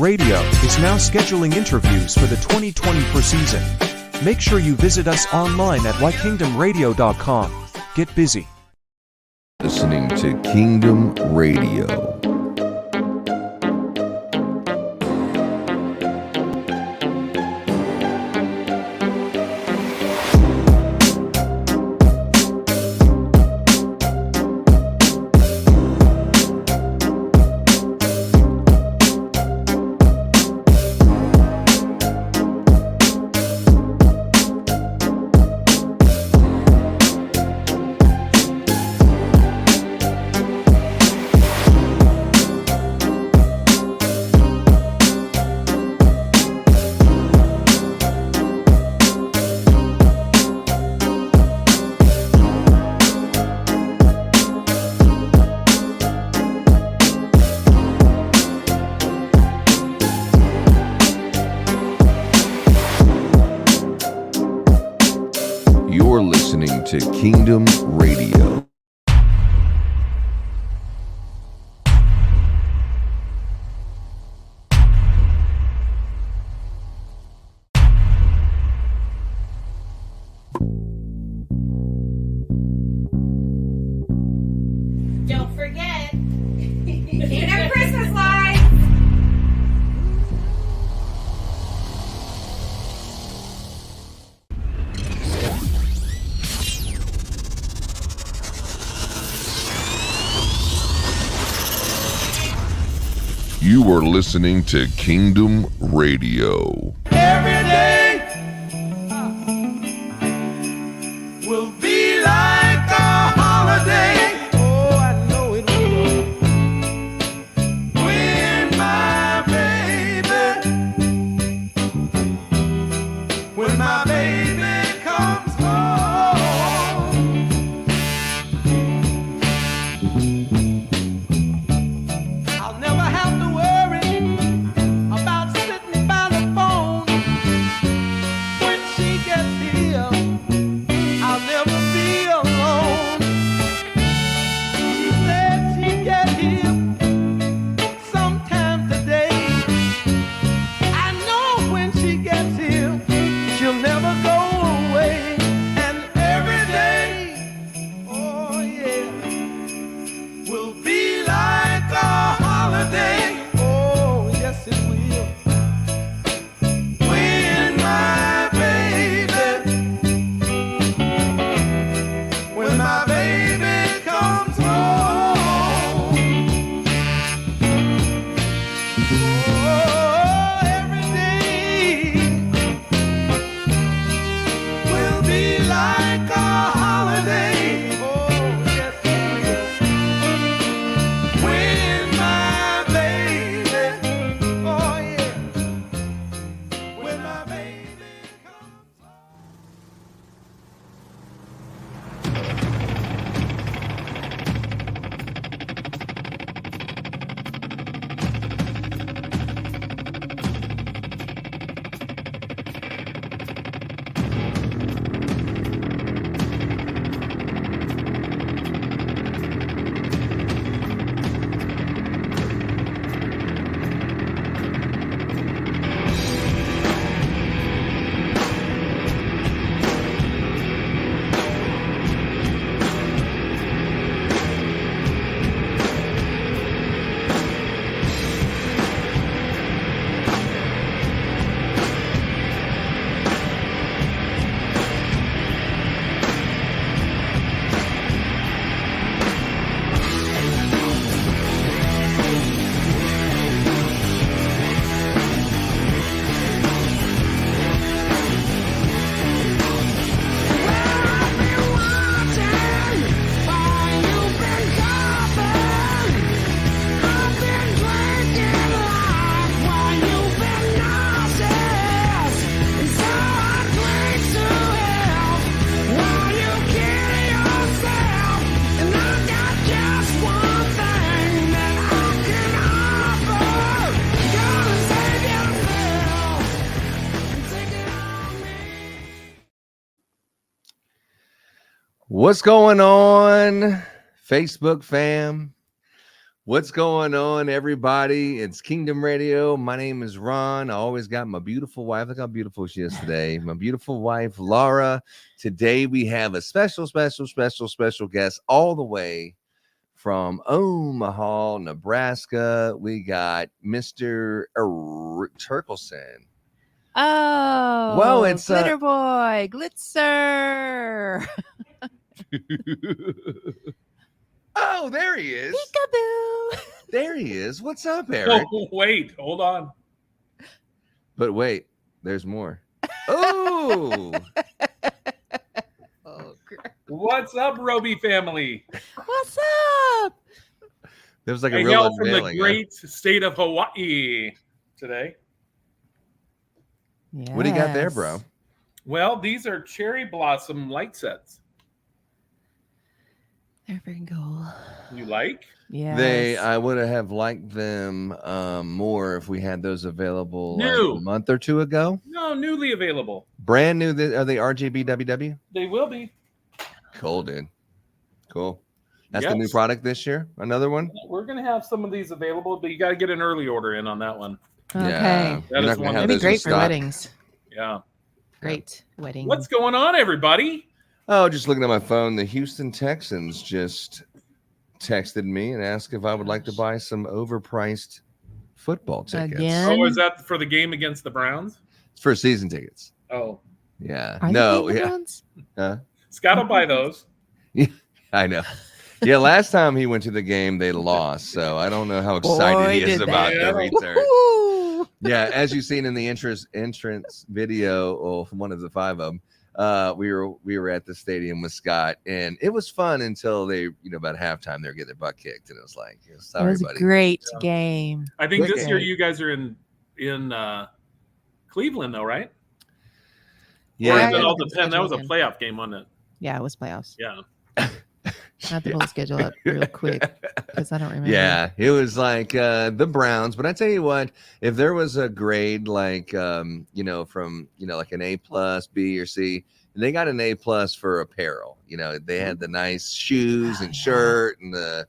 Radio is now scheduling interviews for the 2024 season. Make sure you visit us online at whykingdomradio.com. Get busy. Listening to Kingdom Radio. You're listening to Kingdom Radio. Don't forget, Kingdom Christmas lights. You are listening to Kingdom Radio. Every day will be like a holiday. Oh, I know it will. When my baby comes home. I'll never have to worry about sitting by the phone. When she gets here, I'll never be alone. She said she'd get here sometime today. I know when she gets here, she'll never go away. And every day, oh yeah, will be like a holiday. Oh, yes it will. When my baby comes home. Oh, every day will be like a holiday. Oh, yes it will. When my baby, oh yeah, when my baby comes home. What's going on, Facebook fam? What's going on, everybody? It's Kingdom Radio. My name is Ron. I always got my beautiful wife. Look how beautiful she is today. My beautiful wife, Laura. Today we have a special guest all the way from Omaha, Nebraska. We got Mr. Erik Terkelsen. Oh, Well, it's Glitter Boy, Glitzer. Oh, there he is. Peekaboo. There he is. What's up, Erik? Oh, wait, hold on. But wait, there's more. Oh, Oh, What's up, Roby family? what's up? there was like I a real hail from the unveiling, huh? great state of Hawaii today. What do you got there, bro? Well, these are cherry blossom light sets. They're freaking cool. You like? Yeah. I would have liked them more if we had those available like New. a month or two ago. No, newly available. Brand new. Are they RGBWW? They will be. Cool, dude. Cool. That's Yes. the new product this year. Another one. We're going to have some of these available, but you got to get an early order in on that one. Okay. Yeah. That You're is not gonna one have That'd be those in great for stock. weddings. Yeah. Great wedding. What's going on, everybody? Oh, just looking at my phone. The Houston Texans just texted me and asked if I would like to buy some overpriced football tickets. Again? Oh, is that for the game against the Browns? It's for season tickets. Oh, Yeah. Are No. they the Yeah. ones? Scott will buy those. I know. Yeah, last time he went to the game, they lost. So I don't know how excited Boy, he is did about they. the return. Woo-hoo. Yeah, as you've seen in the entrance video, from one of the five of them, we were at the stadium with Scott, and it was fun until they, about halftime, they were getting their butt kicked, and it was like, It sorry, was a buddy. great Yeah. game. I think Good this year game. you guys are in Cleveland, though, right? Or Yeah, does it Yeah, all the depend? That was a schedule's in. playoff game, wasn't it? Yeah, it was playoffs. Yeah. I have to pull the schedule up real quick because I don't remember. Yeah, it was like the Browns. But I tell you what, if there was a grade like from like an A plus, B or C, and they got an A plus for apparel. They had the nice shoes and Oh, yeah. shirt and the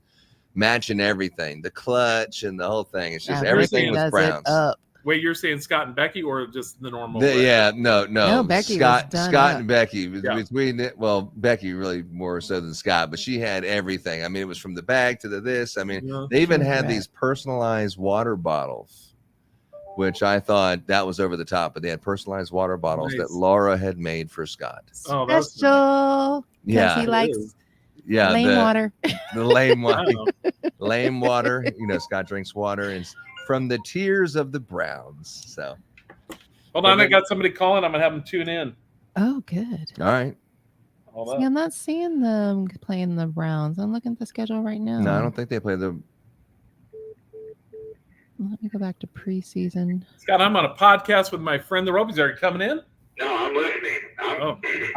matching everything, the clutch and the whole thing. It's just Yeah, everything Becky was does Browns. It up. Wait, you're saying Scott and Becky, or just the normal? Yeah, no. No, Becky was Scott done up. and Becky. Yeah. Becky really more so than Scott, but she had everything. I mean, it was from the bag to the this. I mean, Yeah. they even had Correct. these personalized water bottles, which I thought that was over the top. But they had personalized water bottles Nice. that Laura had made for Scott. Oh, that was Special. Yeah, He likes yeah, lame water. the lame I water, don't know. lame water. Scott drinks water and from the tears of the Browns. So, Hold on, I got somebody calling. I'm gonna have them tune in. Oh, good. all right. Hold See, up. I'm not seeing them playing the Browns. I'm looking at the schedule right now. No, I don't think they play the. Let me go back to preseason. Scott, I'm on a podcast with my friend the Robies. Are you coming in? No, I'm listening.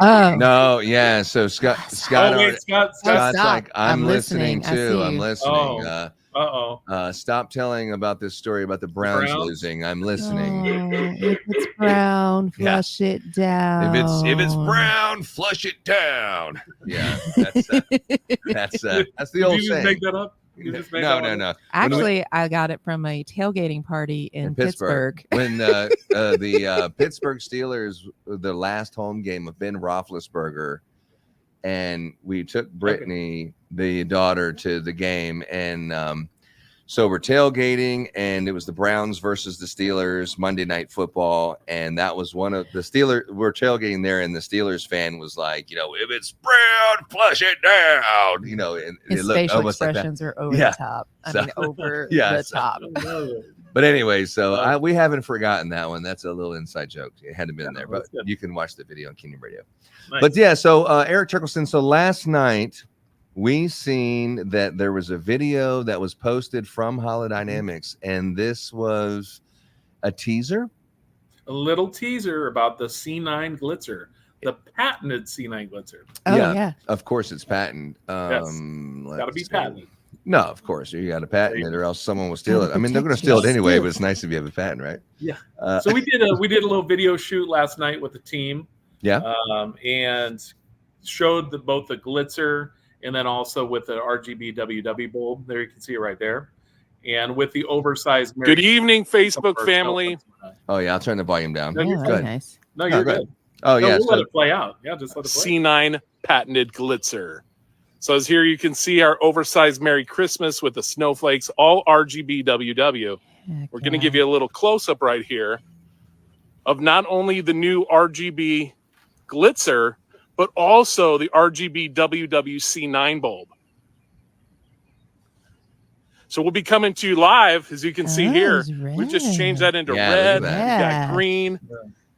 Oh, No, yeah. So Scott, Oh, Scott, wait, Scott. Scott's stop. like, I'm listening I see too. I'm you. listening. Uh-oh. Stop telling about this story about the Browns Browns? losing. I'm listening. Oh, if it's brown, Yeah. flush it down. If it's brown, flush it down. Yeah, that's the Did old you just saying. make that up? You just made No, that no, one no. up? Actually, I got it from a tailgating party in Pittsburgh. When the Pittsburgh Steelers, the last home game of Ben Roethlisberger, and we took Brittany, the daughter, to the game, and so we're tailgating, and it was the Browns versus the Steelers Monday Night Football, and that was one of the Steelers. We're tailgating there, and the Steelers fan was like, if it's brown, flush it down, and His it looked facial almost like that. expressions were over Yeah. the top. I So- mean, over Yeah, the so- top. But anyway, so we haven't forgotten that one. That's a little inside joke. It hadn't been there, but that's good. you can watch the video on Kingdom Radio. Nice. But yeah, so Erik Terkelsen. So last night we seen that there was a video that was posted from Holidynamics, and this was a teaser. A little teaser about the C9 Glitzer, the patented C9 Glitzer. Oh, Yeah. yeah. Of course, it's patent. Got to be let's see. patented. No, of course you got to patent it, or else someone will steal it. I mean, they're going to Protect steal it your anyway, skills. but it's nice if you have a patent, right? Yeah. Uh, So we did a little video shoot last night with the team, yeah. and showed both the Glitzer and then also with the RGBWW bulb. There you can see it right there. and with the oversized. Good evening, Of Facebook course, family. Oh yeah, I'll turn the volume down. No, you're Oh, good. very nice. No, you're go good. ahead. Oh No, yeah, we'll so let it play out. Yeah, just let it play. C9 patented Glitzer. So as here you can see our oversized Merry Christmas with the snowflakes, all RGBWW. Heck We're going to yeah. give you a little close-up right here of not only the new RGB Glitzer, but also the RGBWW C9 bulb. So we'll be coming to you live, as you can see Oh, here. it's We just changed that into Yeah, look at red. that. We've Yeah. got green.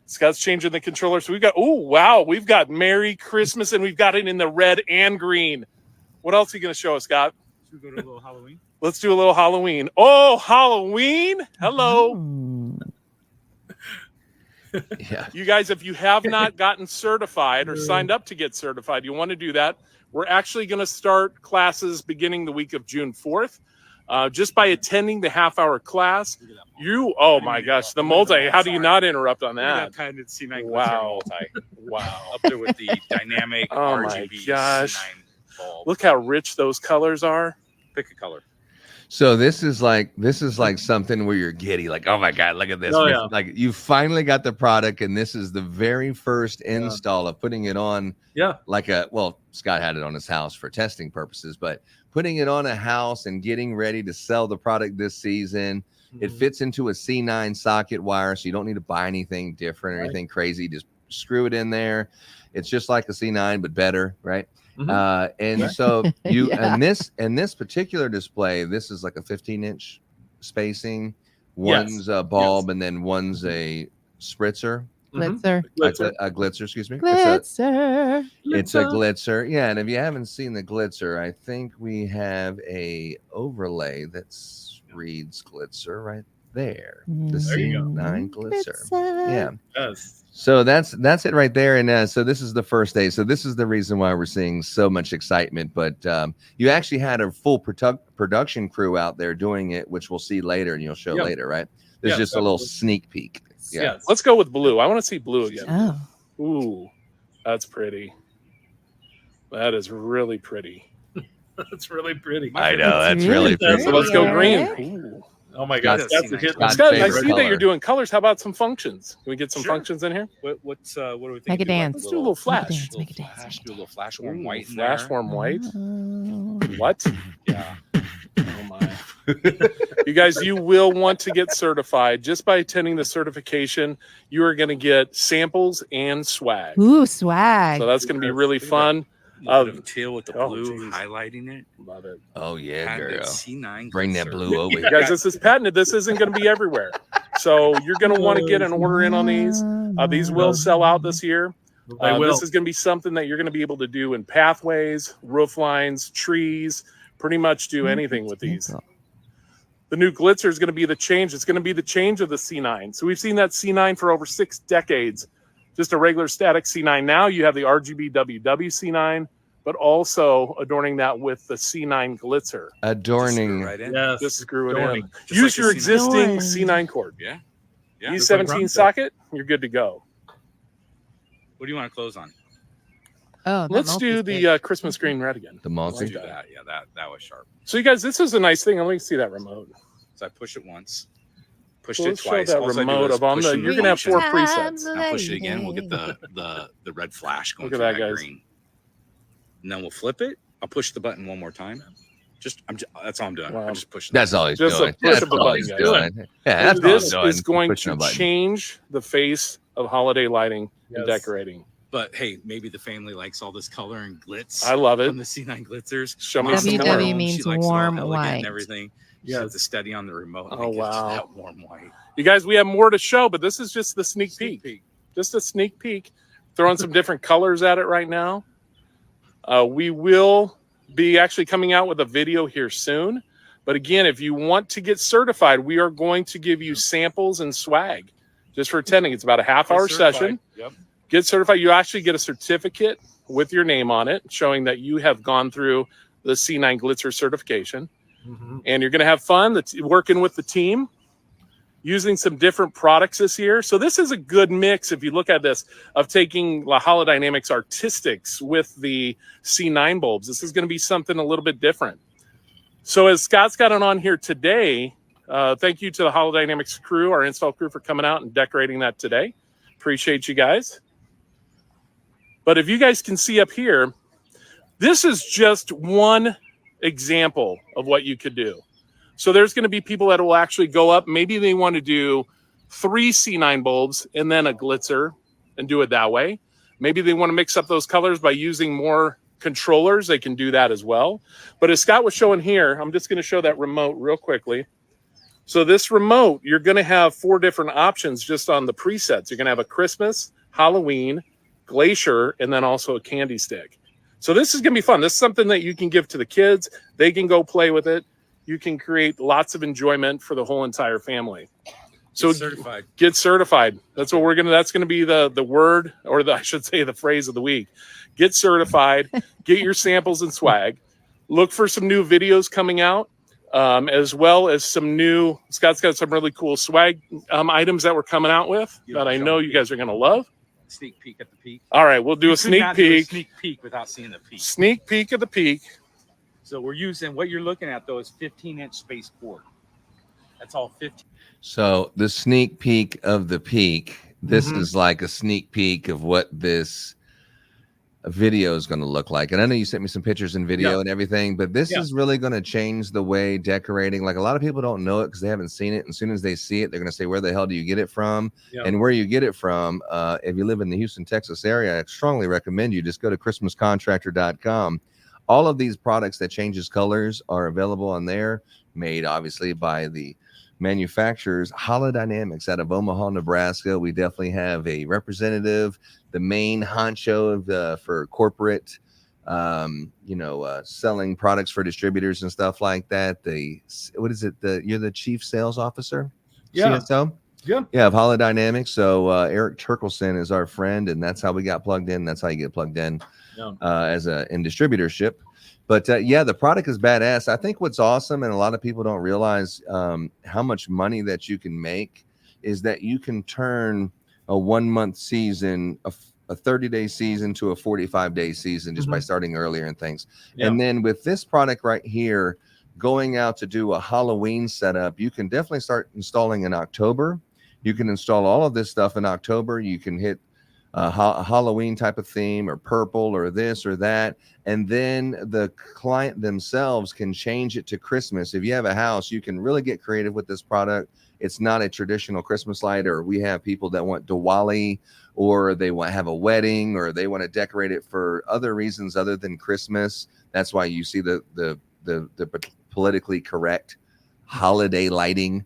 Scott's changing the controller. So we've got, oh, wow, we've got Merry Christmas, and we've got it in the red and green. What else are you going to show us, Scott? Should we go to a little Halloween? Let's do a little Halloween. Oh, Halloween. Hello. Hmm. yeah. You guys, if you have not gotten certified or signed up to get certified, you want to do that. We're actually going to start classes beginning the week of June 4th. Just by attending the half-hour class, oh my gosh, the multi, how do you not interrupt on that? Patented C9 Wow. multi. Wow. Up there with the dynamic Oh my RGB gosh. C9 bulb. Look how rich those colors are. Pick a color. So this is like something where you're giddy, like, oh my god, look at this! Oh, yeah. Like you finally got the product, and this is the very first install of putting it on. Yeah. Like Scott had it on his house for testing purposes, but putting it on a house and getting ready to sell the product this season. It fits into a C9 socket wire, so you don't need to buy anything different or anything crazy. Just screw it in there. It's just like a C9, but better, right? And so you and this particular display, this is like a 15-inch spacing. One's a bulb, and then one's a spritzer. Glitzer. A glitzer, excuse me. Glitzer. It's a glitzer. Yeah, and if you haven't seen the glitzer, I think we have a overlay that reads glitzer right there. The There you go. C9 glitzer. Glitzer. Yeah. Yes. So that's it right there. And so this is the first day. So this is the reason why we're seeing so much excitement. But you actually had a full production crew out there doing it, which we'll see later and you'll show later, right? There's just a little sneak peek. Yeah. Yes. Let's go with blue. I want to see blue again. Oh. Ooh, that's pretty. That is really pretty. That's really pretty. I know. That's It's really really pretty. So let's go Eric. green. Ooh. Oh my God, Scott's- that's a hit. Scott's Scott, I favorite see that color. you're doing colors. How about some functions? Can we get some Sure. functions in here? What are we thinking? Make a dance. Let's do a little flash. Make a dance. Flash, do a little flash warm Ooh, white in flash there. warm white. Oh. What? Yeah. Oh my. You guys, you will want to get certified. Just by attending the certification, you are going to get samples and swag. Ooh, swag. So that's going to be really Look at fun. A little bit of teal with the Oh, blue geez. highlighting it. Love it. Oh yeah, Patented girl. C9 Bring that glitzer. blue over You here. guys, this is patented. This isn't going to be everywhere. So you're going to want to get an order in on these. These will sell out this year. They will. This is going to be something that you're going to be able to do in pathways, roof lines, trees, pretty much do anything with these. The new Glitzer is going to be the change. It's going to be the change of the C9. So we've seen that C9 for over 6 decades, just a regular static C9. Now you have the RGBWW C9, but also adorning that with the C9 Glitzer. Adorning. Right in. Yes. Just screw it Adorning. in. Just Use like your the C9. existing Adorning. C9 cord. Yeah. Yeah. E17 socket, you're good to go. What do you want to close on? Oh, that Let's do multi-stick. the Christmas green red again. The Let's multi. do that. Yeah, that was sharp. So you guys, this is a nice thing. Let me see that remote. So I push it once, pushed So it let's show twice. that All I do remote is of on push the. and You're gonna have 4 rotation. presets. Now push it again. We'll get the red flash going Look at through that, that guys. green. And then we'll flip it. I'll push the button one more time. That's all I'm doing. Wow. I'm just pushing. That's all he's Just a doing. push That's of a all button, he's guys. doing. Yeah, that's all This he's doing. is going Pushing a to button. change the face of holiday lighting and Yes. decorating. But hey, maybe the family likes all this color and glitz. I love it. From the C9 glitzers. Show me Mom's some at more. home, means she likes it all warm elegant white. and everything. She Yes. has to steady on the remote. And Oh, it gets wow. that warm white. You guys, we have more to show, but this is just the sneak peek. Just a sneak peek. Throwing some different colors at it right now. We will be actually coming out with a video here soon. But again, if you want to get certified, we are going to give you samples and swag just for attending. It's about a half-hour session. Yep. Get certified. You actually get a certificate with your name on it, showing that you have gone through the C9 Glitzer certification. And you're going to have fun working with the team, using some different products this year. So this is a good mix, if you look at this, of taking La Holidynamics Artistics, with the C9 bulbs. This is going to be something a little bit different. So as Scott's got it on here today, thank you to the Holidynamics crew, our install crew, for coming out and decorating that today. Appreciate you guys. But if you guys can see up here, this is just one example of what you could do. So there's going to be people that will actually go up. Maybe they want to do 3 C9 bulbs and then a Glitzer and do it that way. Maybe they want to mix up those colors by using more controllers. They can do that as well. But as Scott was showing here, I'm just going to show that remote real quickly. So this remote, you're going to have 4 different options just on the presets. You're going to have a Christmas, Halloween, Glacier, and then also a candy stick. So this is going to be fun. This is something that you can give to the kids. They can go play with it. You can create lots of enjoyment for the whole entire family. So get certified. That's what we're going to, that's going to be the word, or I should say the phrase of the week. Get certified, get your samples and swag. Look for some new videos coming out, as well as some new, Scott's got some really cool swag items that we're coming out with that I know you guys are going to love. Sneak peek at the peak. All right, we'll do a sneak peek. Sneak peek without seeing the peak. Sneak peek of the peak. So we're using, what you're looking at though is 15-inch space board. That's all 15. So the sneak peek of the peak, this is like a sneak peek of what this video is going to look like. And I know you sent me some pictures and video and everything, but this is really going to change the way decorating, like a lot of people don't know it because they haven't seen it. And as soon as they see it, they're going to say, where the hell do you get it from? And where you get it from, if you live in the Houston, Texas area, I strongly recommend you just go to christmascontractor.com. All of these products that changes colors are available on there, made obviously by the manufacturers. Holidynamics out of Omaha, Nebraska. We definitely have a representative, the main honcho for corporate, selling products for distributors and stuff like that. What is it? You're the chief sales officer? CSO? Yeah, of Holidynamics. So Erik Terkelsen is our friend, and that's how we got plugged in. That's how you get plugged in in distributorship. But the product is badass. I think what's awesome, and a lot of people don't realize how much money that you can make, is that you can turn a 1-month season, a 30-day season, to a 45-day season just by starting earlier and things. And then with this product right here, going out to do a Halloween setup, you can definitely start installing in October. You can install all of this stuff in October. You can hit a Halloween type of theme, or purple, or this or that, and then the client themselves can change it to Christmas. If you have a house, you can really get creative with this product. It's not a traditional Christmas light, or we have people that want Diwali, or they want to have a wedding, or they want to decorate it for other reasons other than Christmas. That's why you see the politically correct holiday lighting.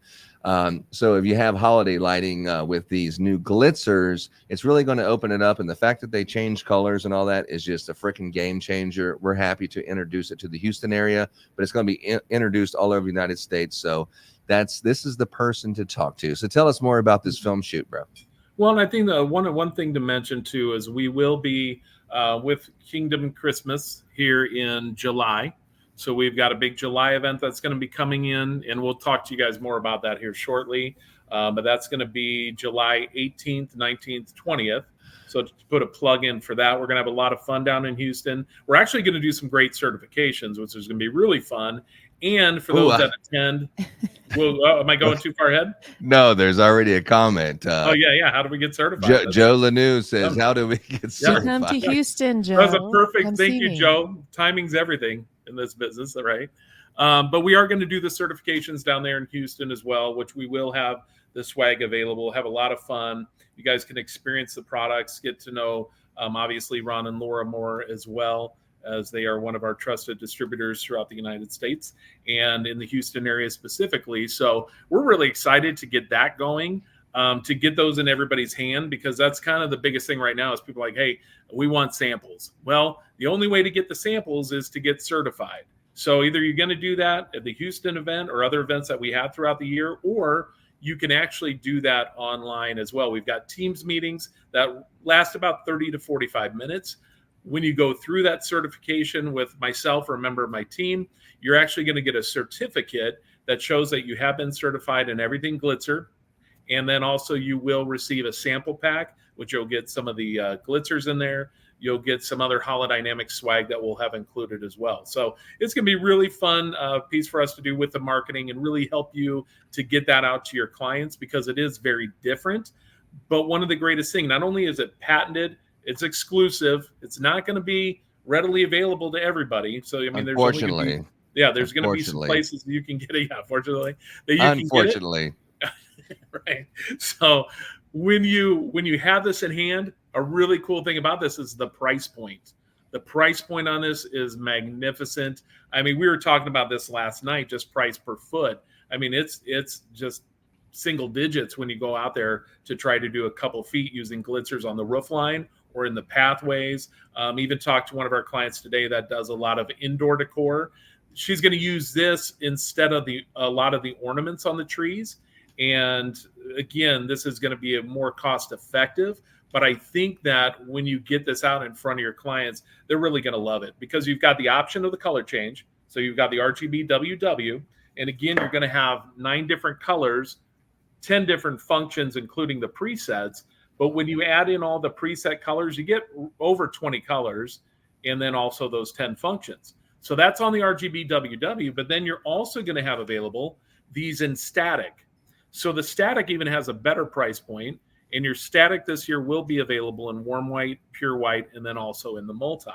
So if you have holiday lighting with these new Glitzers, it's really going to open it up. And the fact that they change colors and all that is just a freaking game changer. We're happy to introduce it to the Houston area, but it's going to be introduced all over the United States. So this is the person to talk to. So tell us more about this film shoot, bro. Well, and I think one thing to mention too is we will be with Kingdom Christmas here in July. So we've got a big July event that's going to be coming in, and we'll talk to you guys more about that here shortly. But that's going to be July 18th, 19th, 20th. So to put a plug in for that, we're going to have a lot of fun down in Houston. We're actually going to do some great certifications, which is going to be really fun. And for those that attend, am I going too far ahead? No, there's already a comment. How do we get certified? Joe Lanou says, how do we get certified? Come to Houston, Joe. That's a perfect. Thank you, Joe. Timing's everything in this business, right? But we are going to do the certifications down there in Houston as well, which we will have the swag available, have a lot of fun. You guys can experience the products, get to know, obviously, Ron and Laura more as well, as they are one of our trusted distributors throughout the United States and in the Houston area specifically. So we're really excited to get that going, to get those in everybody's hand, because that's kind of the biggest thing right now is people are like, hey, we want samples. Well, the only way to get the samples is to get certified. So either you're going to do that at the Houston event or other events that we have throughout the year, or you can actually do that online as well. We've got Teams meetings that last about 30 to 45 minutes. When you go through that certification with myself or a member of my team, you're actually going to get a certificate that shows that you have been certified in everything Glitzer. And then also you will receive a sample pack, which you'll get some of the Glitzers in there. you'll get some other Holidynamics swag that we'll have included as well. So it's going to be really fun piece for us to do with the marketing and really help you to get that out to your clients, because it is very different. But one of the greatest things, not only is it patented, it's exclusive. It's not going to be readily available to everybody. So, I mean, there's going to be some places you can get it. Yeah, fortunately, that you can get it. Right. So when you have this in hand, a really cool thing about this is the price point. The price point on this is magnificent. I mean, we were talking about this last night, just price per foot. I mean, it's just single digits when you go out there to try to do a couple feet using Glitzers on the roof line or in the pathways. Even talked to one of our clients today that does a lot of indoor decor. She's going to use this instead of a lot of the ornaments on the trees. And again, this is going to be a more cost effective. But I think that when you get this out in front of your clients, they're really going to love it, because you've got the option of the color change. So you've got the RGBWW. And again, you're going to have 9 different colors, 10 different functions, including the presets. But when you add in all the preset colors, you get over 20 colors, and then also those 10 functions. So that's on the RGBWW. But then you're also going to have available these in static. So the static even has a better price point, and your static this year will be available in warm white, pure white, and then also in the multi.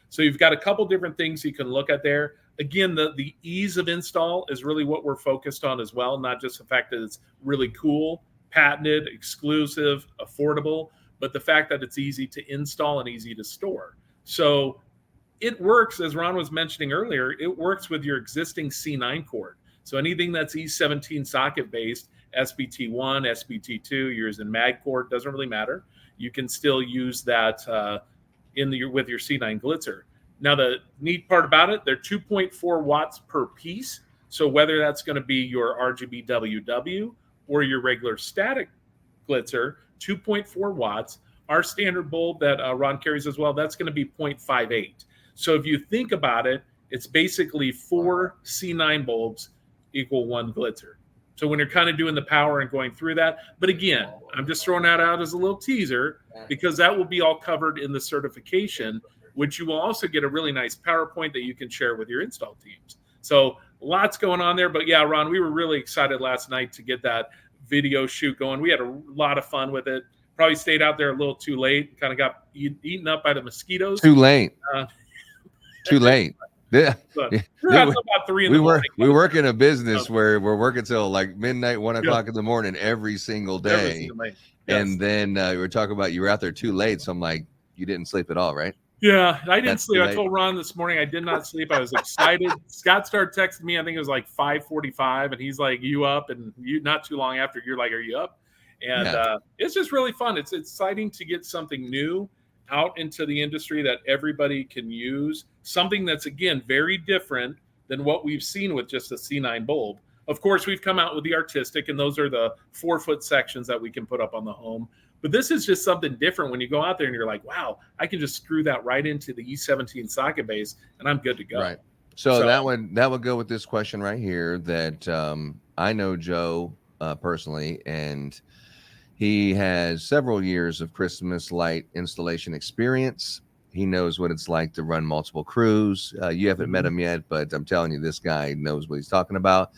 So you've got a couple different things you can look at there. Again, the ease of install is really what we're focused on as well, not just the fact that it's really cool, patented, exclusive, affordable, but the fact that it's easy to install and easy to store. So it works, as Ron was mentioning earlier, it works with your existing C9 cord. So anything that's E17 socket based, SBT1, SBT2, you're using mag cord, doesn't really matter. You can still use that with your C9 Glitzer. Now, the neat part about it, they're 2.4 watts per piece. So whether that's going to be your RGBWW or your regular static Glitzer, 2.4 watts. Our standard bulb that Ron carries as well, that's going to be 0.58. So if you think about it, it's basically 4 C9 bulbs equal 1 Glitzer. So when you're kind of doing the power and going through that, but again, I'm just throwing that out as a little teaser, because that will be all covered in the certification, which you will also get a really nice PowerPoint that you can share with your install teams. So lots going on there. But yeah, Ron, we were really excited last night to get that video shoot going. We had a lot of fun with it. Probably stayed out there a little too late, kind of got eaten up by the mosquitoes. Too late. Too late. Yeah. We work in a business where we're working till like midnight, 1 o'clock in the morning every single day. Yes. And then we were talking about you were out there too late. So I'm like, you didn't sleep at all, right? Yeah, I didn't sleep. I told Ron this morning I did not sleep. I was excited. Scott started texting me. I think it was like 5:45, and he's like, "You up?" And you not too long after, you're like, "Are you up?" And it's just really fun. It's exciting to get something new out into the industry that everybody can use. Something that's, again, very different than what we've seen with just a C9 bulb. Of course, we've come out with the artistic, and those are the 4-foot sections that we can put up on the home. But this is just something different when you go out there and you're like, wow, I can just screw that right into the E17 socket base and I'm good to go. Right. So that would go with this question right here that I know Joe personally, and he has several years of Christmas light installation experience. He knows what it's like to run multiple crews. You haven't met him yet, but I'm telling you, this guy knows what he's talking about.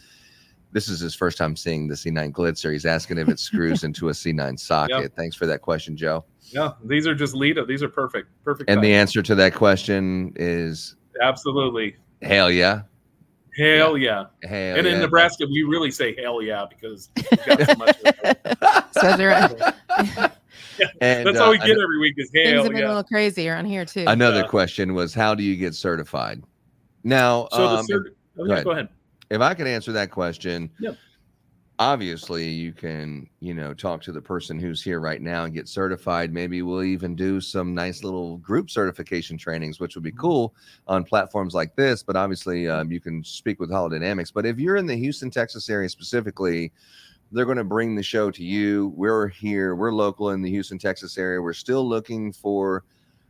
This is his first time seeing the C9 Glitzer. He's asking if it screws into a C9 socket. Yep. Thanks for that question, Joe. Yeah, these are just Lita. These are perfect. And the answer to that question is absolutely. Hell yeah. Hell yeah. Hell and in Nebraska, we really say hell yeah because we've got so much of it. So right. And that's all we get every week is hell things have been a little crazy around here too. Another question was, how do you get certified? Now, so go ahead. If I could answer that question, yep. Obviously you can, talk to the person who's here right now and get certified. Maybe we'll even do some nice little group certification trainings, which would be cool on platforms like this. But obviously you can speak with Holidynamics. But if you're in the Houston, Texas area specifically, they're going to bring the show to you. We're here. We're local in the Houston, Texas area. We're still looking for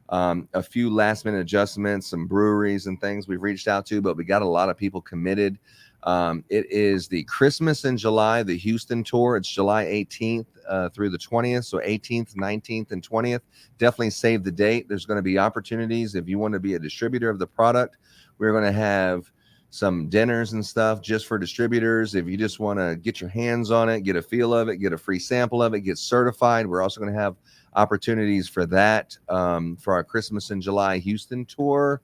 a few last minute adjustments, some breweries and things we've reached out to, but we got a lot of people committed. It is the Christmas in July, the Houston tour. It's July 18th through the 20th. So 18th, 19th, and 20th. Definitely save the date. There's going to be opportunities if you want to be a distributor of the product. We're going to have some dinners and stuff just for distributors. If you just want to get your hands on it, get a feel of it, get a free sample of it, get certified. We're also going to have opportunities for that for our Christmas in July Houston tour.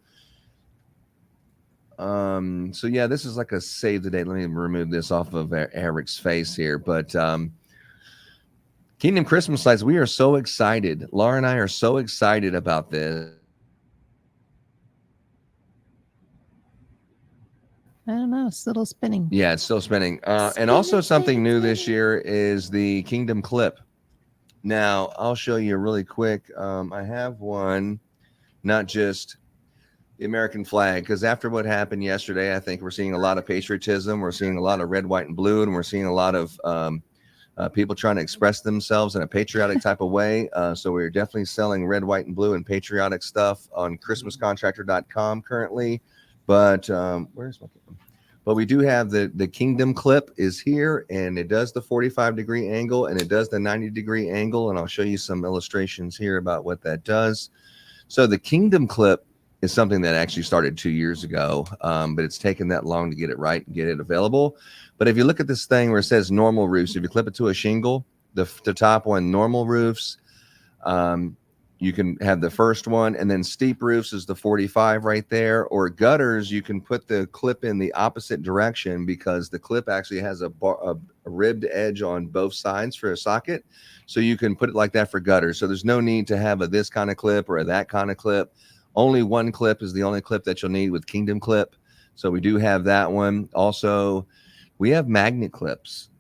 So yeah, this is like a save the date. Let me remove this off of Eric's face here. But Kingdom Christmas lights, we are so excited. Laura and I are so excited about this. I don't know. It's still spinning. Yeah, it's still spinning. And also something new this year is the Kingdom clip. Now, I'll show you really quick. I have one, not just the American flag, because after what happened yesterday, I think we're seeing a lot of patriotism. We're seeing a lot of red, white, and blue, and we're seeing a lot of people trying to express themselves in a patriotic type of way. So we're definitely selling red, white, and blue and patriotic stuff on ChristmasContractor.com currently. But where's my? But we do have the Kingdom clip is here, and it does the 45-degree angle, and it does the 90-degree angle, and I'll show you some illustrations here about what that does. So the Kingdom clip is something that actually started 2 years ago, but it's taken that long to get it right and get it available. But if you look at this thing where it says normal roofs, if you clip it to a shingle, the top one, normal roofs, you can have the first one, and then steep roofs is the 45 right there, or gutters, you can put the clip in the opposite direction because the clip actually has a ribbed edge on both sides for a socket. So you can put it like that for gutters. So there's no need to have a this kind of clip or a that kind of clip. Only one clip is the only clip that you'll need with Kingdom clip. So we do have that one. Also, we have magnet clips.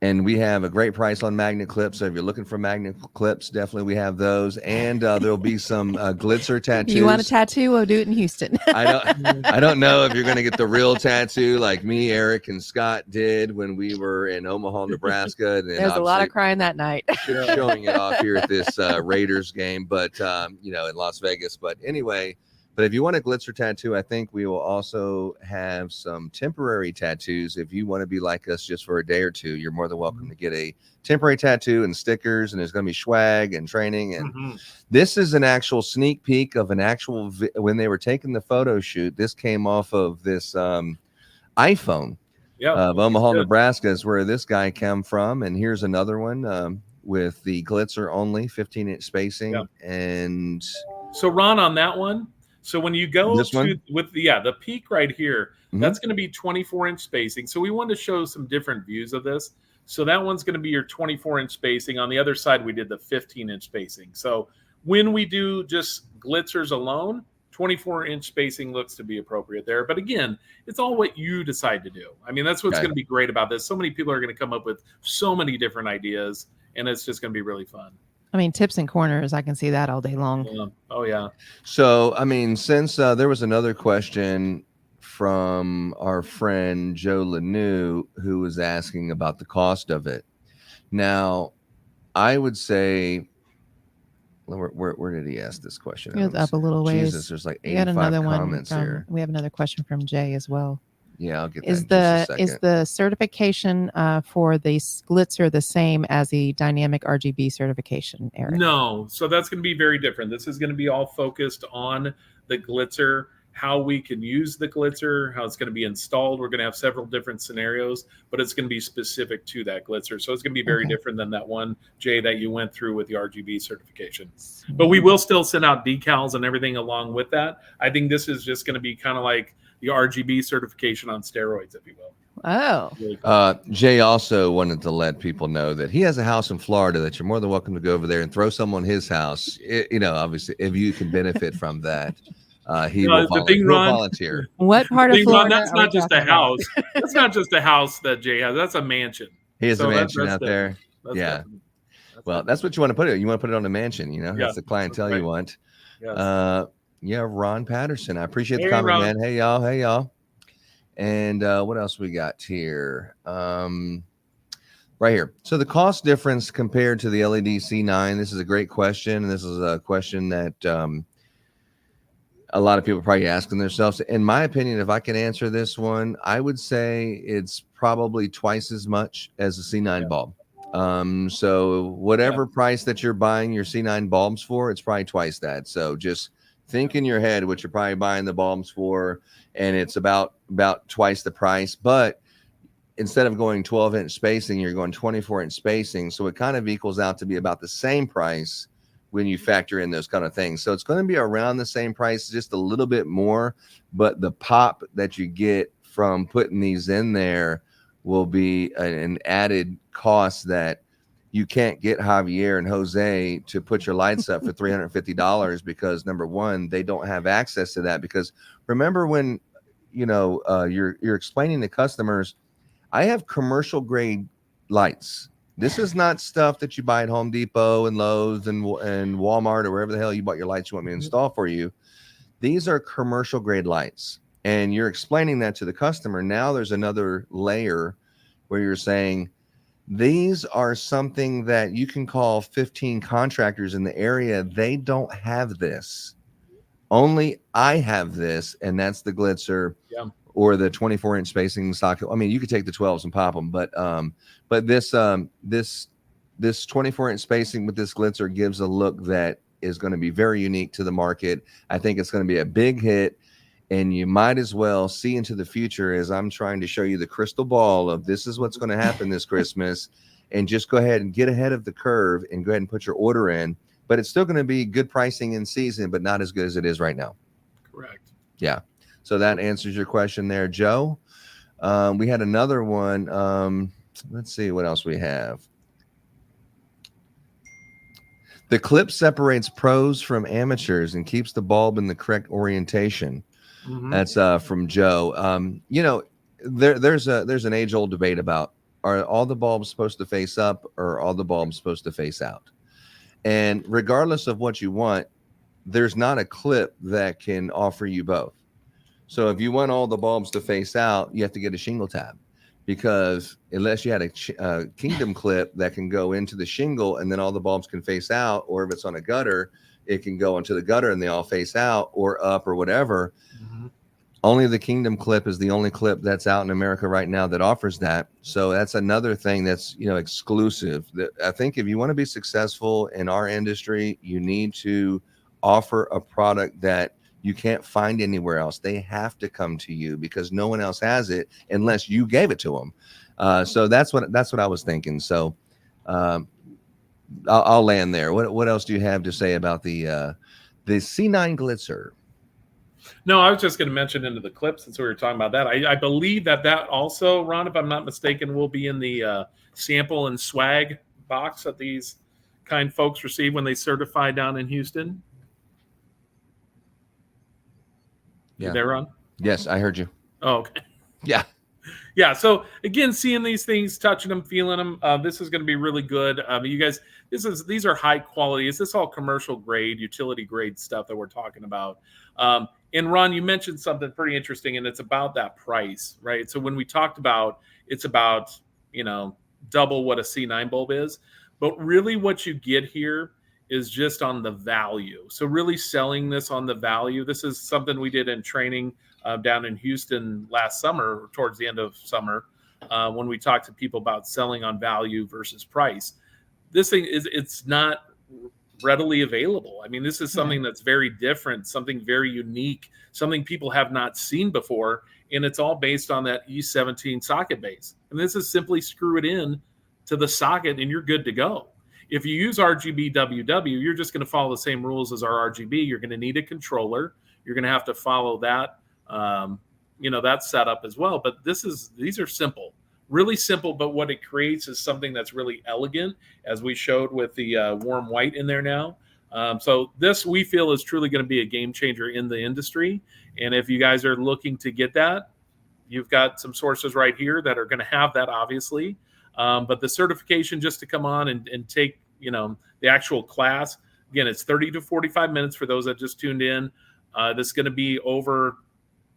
And we have a great price on magnet clips. So if you're looking for magnet clips, definitely we have those. And there'll be some Glitzer tattoos. You want a tattoo? We'll do it in Houston. I don't know if you're going to get the real tattoo like me, Eric, and Scott did when we were in Omaha, Nebraska. And There's a lot of crying that night. Showing it off here at this Raiders game, but in Las Vegas. But anyway, but if you want a Glitzer tattoo, I think we will also have some temporary tattoos. If you want to be like us just for a day or two, you're more than welcome to get a temporary tattoo and stickers, and there's going to be swag and training. And this is an actual sneak peek of an actual when they were taking the photo shoot. This came off of this iPhone of Omaha, Nebraska, is where this guy came from. And here's another one with the Glitzer only 15-inch spacing. Yep. And so Ron, on that one, so when you go this one? with the peak right here, that's going to be 24-inch spacing. So we wanted to show some different views of this. So that one's going to be your 24-inch spacing. On the other side, we did the 15-inch spacing. So when we do just Glitzers alone, 24-inch spacing looks to be appropriate there. But again, it's all what you decide to do. I mean, that's what's going to be great about this. So many people are going to come up with so many different ideas, and it's just going to be really fun. I mean, tips and corners, I can see that all day long. Yeah. Oh, yeah. So, I mean, since there was another question from our friend Joe Lanou who was asking about the cost of it. Now, I would say, where did he ask this question? It was up a little ways. Jesus, there's like 85 comments here. We have another question from Jay as well. Yeah, I'll get that in just a second. Is the certification for the Glitzer the same as the dynamic RGB certification, Eric? No. So that's going to be very different. This is going to be all focused on the Glitzer, how we can use the Glitzer, how it's going to be installed. We're going to have several different scenarios, but it's going to be specific to that Glitzer. So it's going to be very different than that one, Jay, that you went through with the RGB certification. But we will still send out decals and everything along with that. I think this is just going to be kind of like the RGB certification on steroids, if you will. Oh. Jay also wanted to let people know that he has a house in Florida that you're more than welcome to go over there and throw someone his house. Obviously, if you can benefit from that, he will volunteer. What part of Florida? That's not just a house. That's not just a house that Jay has. That's a mansion. He has a mansion out there. Yeah. That's what you want to put it. You want to put it on a mansion. That's the clientele you want. Yes. Ron Patterson. I appreciate the comment, man. Hey, y'all. And what else we got here? Right here. So the cost difference compared to the LED C9. This is a great question. And this is a question that a lot of people are probably asking themselves. In my opinion, if I can answer this one, I would say it's probably twice as much as a C9 bulb. So whatever price that you're buying your C9 bulbs for, it's probably twice that. So just think in your head what you're probably buying the bulbs for, and it's about twice the price. But instead of going 12-inch spacing, you're going 24-inch spacing. So it kind of equals out to be about the same price when you factor in those kind of things. So it's going to be around the same price, just a little bit more, but the pop that you get from putting these in there will be an added cost that you can't get Javier and Jose to put your lights up for $350 because number one, they don't have access to that. Because remember when, you're explaining to customers, I have commercial grade lights. This is not stuff that you buy at Home Depot and Lowe's and Walmart or wherever the hell you bought your lights you want me to install for you. These are commercial grade lights. And you're explaining that to the customer. Now there's another layer where you're saying, these are something that you can call 15 contractors in the area. They don't have this. Only I have this, and that's the Glitzer. Yeah. Or the 24-inch spacing socket. I mean, you could take the 12s and pop them, but this 24-inch spacing with this Glitzer gives a look that is going to be very unique to the market. I think it's going to be a big hit, and you might as well see into the future as I'm trying to show you the crystal ball of this is what's going to happen this Christmas, and just go ahead and get ahead of the curve and go ahead and put your order in. But it's still going to be good pricing in season, but not as good as it is right now. Correct. Yeah. So that answers your question there, Joe. We had another one. Let's see what else we have. The clip separates pros from amateurs and keeps the bulb in the correct orientation. Mm-hmm. That's from Joe. There's an age-old debate about, are all the bulbs supposed to face up or are all the bulbs supposed to face out? And regardless of what you want, there's not a clip that can offer you both. So if you want all the bulbs to face out, you have to get a shingle tab, because unless you had a Kingdom clip that can go into the shingle and then all the bulbs can face out, or if it's on a gutter, it can go into the gutter and they all face out or up or whatever. Mm-hmm. Only the Kingdom clip is the only clip that's out in America right now that offers that. So that's another thing that's, exclusive. I think if you want to be successful in our industry, you need to offer a product that you can't find anywhere else. They have to come to you because no one else has it unless you gave it to them. So that's what I was thinking. So I'll land there. What else do you have to say about the C9 Glitzer? No, I was just going to mention into the clip, since we were talking about that. I believe that also, Ron, if I'm not mistaken, will be in the sample and swag box that these kind folks receive when they certify down in Houston. Yeah. You there, Ron? Yes, I heard you. Oh, okay. Yeah. Yeah. So again, seeing these things, touching them, feeling them, this is going to be really good. You guys, these are high quality. Is this all commercial grade, utility grade stuff that we're talking about? And Ron, you mentioned something pretty interesting, and it's about that price, right? So when we talked about, it's about, double what a C9 bulb is, but really what you get here is just on the value. So really selling this on the value. This is something we did in training down in Houston last summer, towards the end of summer, when we talked to people about selling on value versus price. This thing it's not readily available. I mean, this is something that's very different, something very unique, something people have not seen before. And it's all based on that E17 socket base. And this is simply screw it in to the socket and you're good to go. If you use RGBWW, you're just going to follow the same rules as our RGB. You're going to need a controller. You're going to have to follow that, that setup as well. But these are simple, really simple. But what it creates is something that's really elegant, as we showed with the warm white in there now. So this, we feel, is truly going to be a game changer in the industry. And if you guys are looking to get that, you've got some sources right here that are going to have that, obviously. But the certification, just to come on and take, the actual class, again, it's 30 to 45 minutes for those that just tuned in. This is going to be over.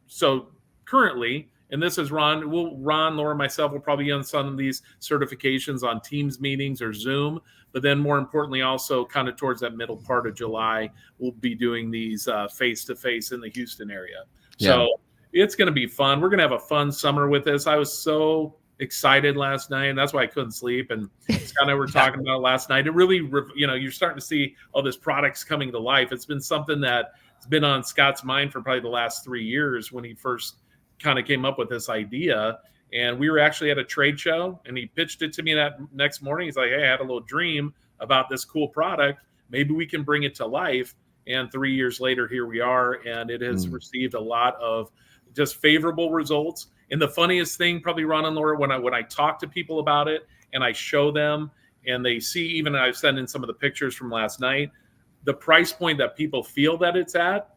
So currently And this is Ron. Ron, Laura, myself will probably be on some of these certifications on Teams meetings or Zoom. But then more importantly, also kind of towards that middle part of July, we'll be doing these face-to-face in the Houston area. So it's going to be fun. We're going to have a fun summer with this. I was so excited last night, and that's why I couldn't sleep. And Scott and I were talking about it last night. It really, you're starting to see all this products coming to life. It's been something that's been on Scott's mind for probably the last 3 years when he first kind of came up with this idea. And we were actually at a trade show, and he pitched it to me that next morning. He's like, hey, I had a little dream about this cool product. Maybe we can bring it to life. And 3 years later, here we are, and it has received a lot of just favorable results. And the funniest thing, probably, Ron and Laura, when I talk to people about it and I show them and they see, even I've sent in some of the pictures from last night, the price point that people feel that it's at,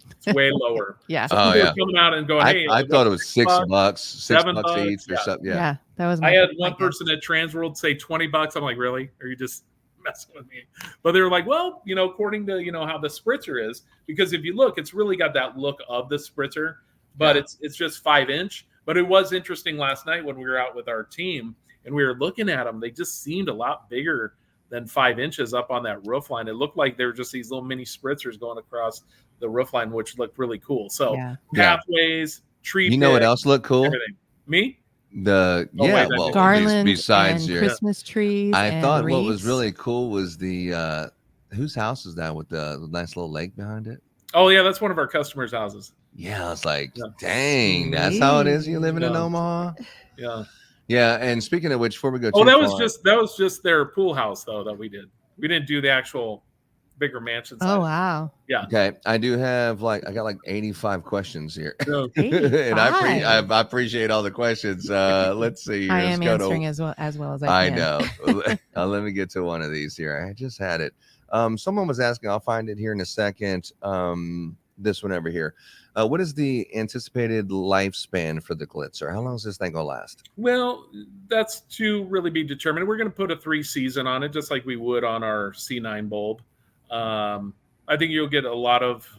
it's way lower. Yeah. So people are coming out and going, hey, I thought it was $6, $7 each or yeah. something. Yeah, that was. I had one person at Transworld say $20. I'm like, really? Are you just messing with me? But they were like, well, according to how the spritzer is, because if you look, it's really got that look of the spritzer, but it's just 5-inch. But it was interesting last night when we were out with our team and we were looking at them. They just seemed a lot bigger than 5 inches up on that roof line. It looked like they were just these little mini spritzers going across the roof line, which looked really cool. So pathways, tree. You know what else looked cool? Everything. Me? Garland besides and your Christmas trees. I thought wreaths. what was really cool was the whose house is that with the nice little lake behind it? Oh yeah, that's one of our customers' houses. Yeah, it's like, dang, that's how it is. You living in Omaha? Yeah. Yeah, and speaking of which, before we go, that was just their pool house though that we did. We didn't do the actual bigger mansion size. Oh wow. Yeah. Okay, I do have I got 85 questions here, 85. and I appreciate all the questions. Let's see. Here. I am answering as well as I can. I know. Let me get to one of these here. I just had it. Someone was asking. I'll find it here in a second. This one over here. What is the anticipated lifespan for the Glitzer? How long is this thing gonna last? Well, that's to really be determined. We're going to put a 3-season on it, just like we would on our C9 bulb. I think you'll get a lot of,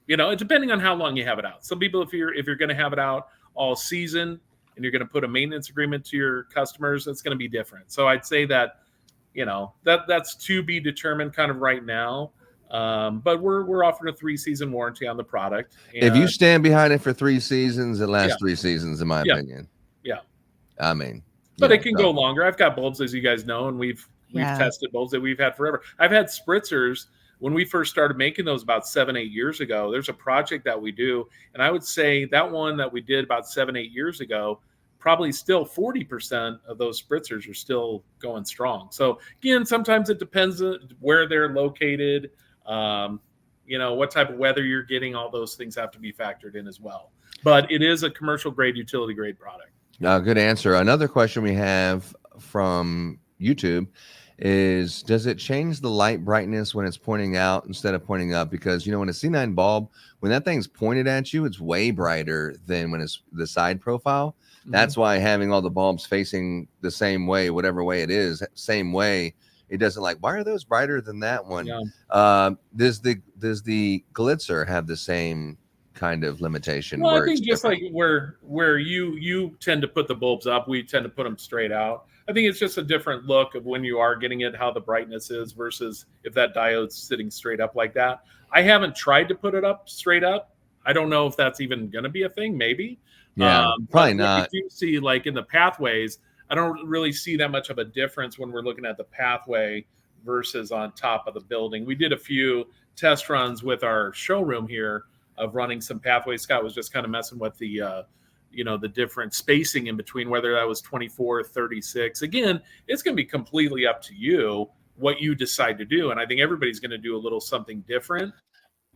depending on how long you have it out. Some people, if you're going to have it out all season and you're going to put a maintenance agreement to your customers, it's going to be different. So I'd say that, that's to be determined kind of right now. But we're offering a 3-season warranty on the product. And if you stand behind it for 3 seasons, it lasts 3 seasons, in my opinion. Yeah. I mean, but it can go longer. I've got bulbs, as you guys know, and we've tested bulbs that we've had forever. I've had spritzers when we first started making those about 7-8 years ago. There's a project that we do, and I would say that one that we did about 7-8 years ago, probably still 40% of those spritzers are still going strong. So again, sometimes it depends on where they're located. What type of weather you're getting, all those things have to be factored in as well. But it is a commercial grade, utility grade product. Good answer. Another question we have from YouTube is, does it change the light brightness when it's pointing out instead of pointing up? Because, when a C9 bulb, when that thing's pointed at you, it's way brighter than when it's the side profile. That's why having all the bulbs facing the same way, whatever way it is, same way, it doesn't why are those brighter than that one? Yeah. Does the Glitzer have the same kind of limitation? Well, I think just like where you tend to put the bulbs up, we tend to put them straight out. I think it's just a different look of when you are getting it, how the brightness is versus if that diode's sitting straight up like that. I haven't tried to put it up straight up. I don't know if that's even going to be a thing. Maybe. Yeah, probably not. You do see in the pathways, I don't really see that much of a difference when we're looking at the pathway versus on top of the building. We did a few test runs with our showroom here of running some pathways. Scott was just kind of messing with the different spacing in between, whether that was 24, 36. Again, it's going to be completely up to you what you decide to do. And I think everybody's going to do a little something different.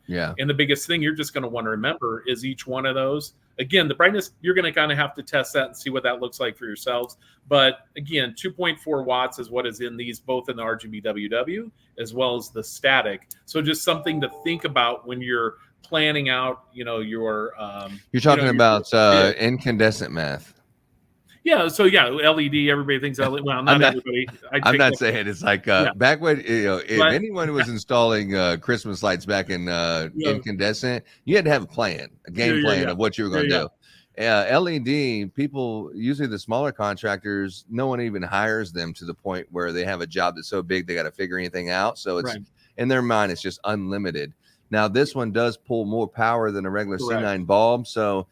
Yeah. And the biggest thing you're just going to want to remember is each one of those. Again, the brightness, you're going to kind of have to test that and see what that looks like for yourselves. But again, 2.4 watts is what is in these, both in the RGBWW as well as the static. So just something to think about when you're planning out, your you're talking about incandescent math. Yeah, so LED. Everybody thinks LED. Well, not everybody. I'm not saying it's back when if anyone was installing Christmas lights back in incandescent, you had to have a plan, game plan of what you were going to do. LED people, usually the smaller contractors, no one even hires them to the point where they have a job that's so big they got to figure anything out. So it's in their mind, it's just unlimited. Now this one does pull more power than a regular C9 bulb, so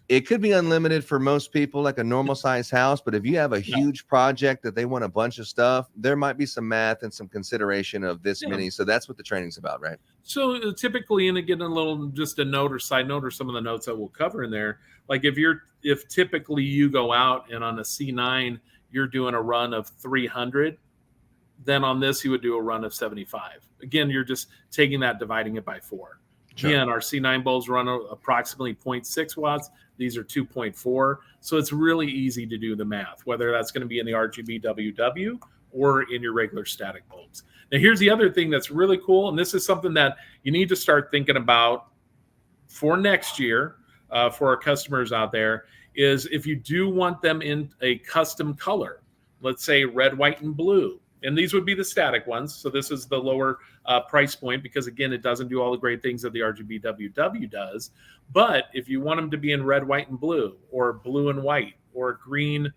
it could be unlimited for most people, like a normal size house. But if you have a huge project that they want a bunch of stuff, there might be some math and some consideration of this many. So that's what the training's about, right? So typically, and again, a little just a note or side note or some of the notes that we'll cover in there. Like if typically you go out and on a C9 you're doing a run of 300, then on this you would do a run of 75. Again, you're just taking that, dividing it by 4. Sure. Again, our C9 bulbs run approximately 0.6 watts. These are 2.4. So it's really easy to do the math, whether that's going to be in the RGBWW or in your regular static bulbs. Now, here's the other thing that's really cool, and this is something that you need to start thinking about for next year for our customers out there, is if you do want them in a custom color, let's say red, white, and blue, and these would be the static ones. So this is the lower price point because, again, it doesn't do all the great things that the RGBWW does. But if you want them to be in red, white, and blue, or blue and white, or green,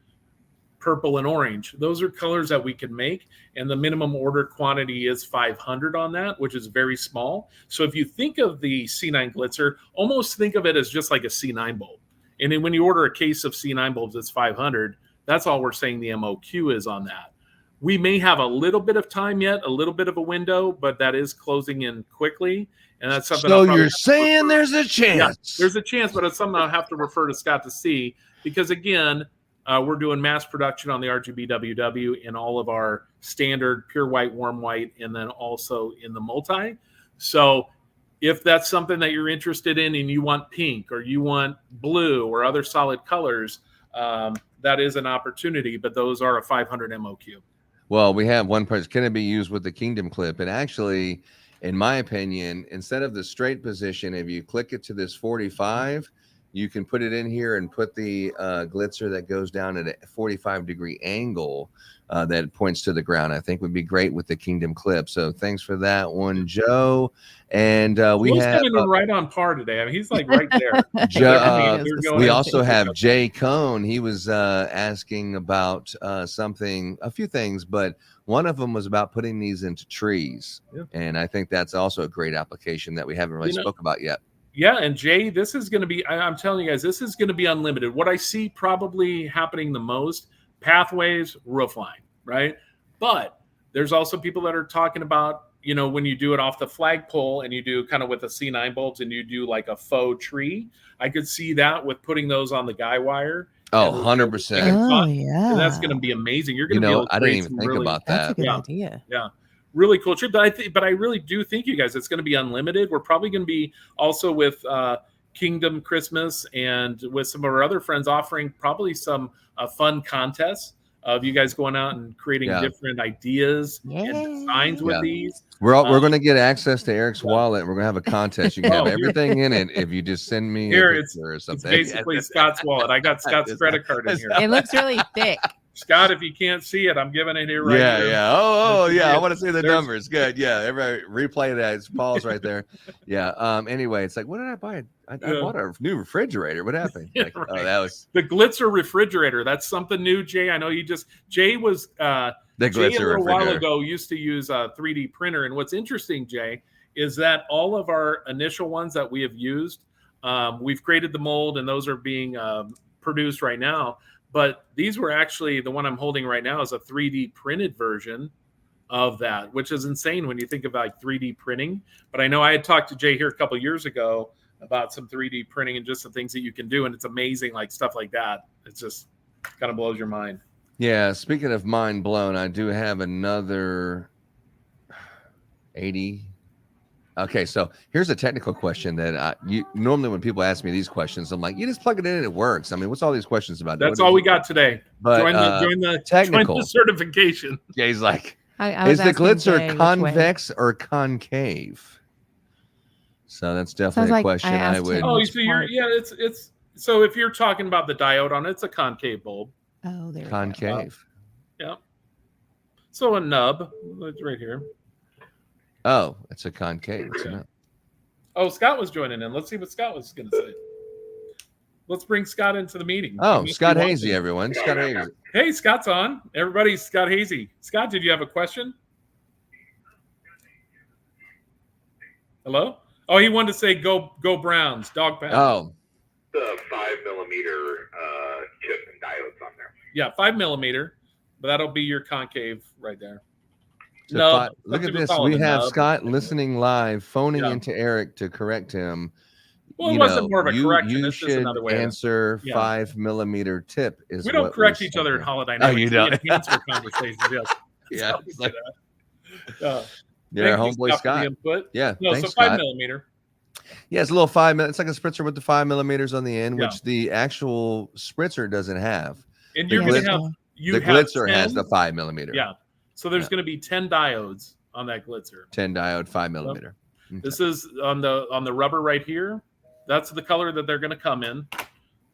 purple, and orange, those are colors that we can make. And the minimum order quantity is 500 on that, which is very small. So if you think of the C9 Glitzer, almost think of it as just like a C9 bulb. And then when you order a case of C9 bulbs, it's 500. That's all we're saying the MOQ is on that. We may have a little bit of time yet, a little bit of a window, but that is closing in quickly. And that's something. So you're saying there's a chance. Yeah, there's a chance, but it's something I'll have to refer to Scott to see, because, again, we're doing mass production on the RGBWW in all of our standard pure white, warm white, and then also in the multi. So if that's something that you're interested in and you want pink or you want blue or other solid colors, that is an opportunity, but those are a 500 MOQ. Well, we have one person. Can it be used with the Kingdom clip? And actually, in my opinion, instead of the straight position, if you click it to this 45, you can put it in here and put the Glitzer that goes down at a 45-degree angle that points to the ground. I think would be great with the Kingdom clip. So thanks for that one, Joe. And we have right on par today. I mean, he's like right there. Joe, we also have Jay Cohn. He was asking about a few things, but one of them was about putting these into trees. Yeah. And I think that's also a great application that we haven't really spoke about yet. Yeah, and Jay, this is going to be, I'm telling you guys, this is going to be unlimited. What I see probably happening the most, pathways, roofline, right? But there's also people that are talking about, when you do it off the flagpole and you do kind of with the C9 bulbs and you do like a faux tree, I could see that with putting those on the guy wire. Oh, 100%. Oh, yeah. And that's going to be amazing. You're going to be able to I didn't even think about that. That's a good idea. Yeah. Really cool trip, but I really do think, you guys, it's going to be unlimited. We're probably going to be also with Kingdom Christmas and with some of our other friends offering probably some fun contests of you guys going out and creating different ideas and designs with these. We're going to get access to Erik's wallet. We're going to have a contest. You can have everything in it if you just send me a picture or something. It's basically Scott's wallet. I got Scott's credit card in here. It looks really thick. Scott, if you can't see it, I'm giving it here right here. Yeah. Oh, yeah. I want to see the numbers. Good. Yeah. Everybody replay that. It's Paul's right there. Yeah. Anyway, it's like, what did I buy? I bought a new refrigerator. What happened? Like, right. Oh, that was the Glitzer refrigerator. That's something new, Jay. I know Jay was the Glitzer Jay a little while ago used to use a 3D printer. And what's interesting, Jay, is that all of our initial ones that we have used, we've created the mold and those are being produced right now. But these were actually, the one I'm holding right now is a 3D printed version of that, which is insane when you think of like 3D printing. But I know I had talked to Jay here a couple of years ago about some 3D printing and just the things that you can do. And it's amazing, like stuff like that. It's just kind of blows your mind. Yeah. Speaking of mind blown, I do have another 80. Okay, so here's a technical question that normally when people ask me these questions, I'm like, you just plug it in and it works. I mean, what's all these questions about? That's all we got today. But join the certification. Yeah, he's like, is the Glitzer convex or concave? So that's definitely a question I would. Oh, so it's so if you're talking about the diode on it, it's a concave bulb. Oh, there. Concave. Yeah. So a nub, it's right here. Oh, it's a concave. Oh, Scott was joining in. Let's see what Scott was going to say. Let's bring Scott into the meeting. Oh, Scott Hazy, everyone. Scott Hazy. Hey, Scott's on. Everybody, Scott Hazy. Scott, did you have a question? Hello? Oh, he wanted to say go Browns, dog pound. Oh. The 5mm chip and diodes on there. Yeah, 5mm, but that'll be your concave right there. So No, look at this. We have Scott listening live, phoning into Eric to correct him. Well, it wasn't more of a correction. You It's just should another way answer 5mm tip. Is we don't what correct each other in Holidynamics. Oh, you don't. We enhance our conversations. Yes. Yeah. Yeah, homeboy Scott. Yeah. No, thanks, so 5 Scott. millimeter. Yeah, it's a little 5mm. It's like a spritzer with the 5mm on the end, which the actual spritzer doesn't have. And you're going to have the Glitzer has the 5mm. Yeah. So there's going to be 10 diodes on that Glitzer. 10 diode, 5mm. Yep. Okay. This is on the rubber right here. That's the color that they're going to come in.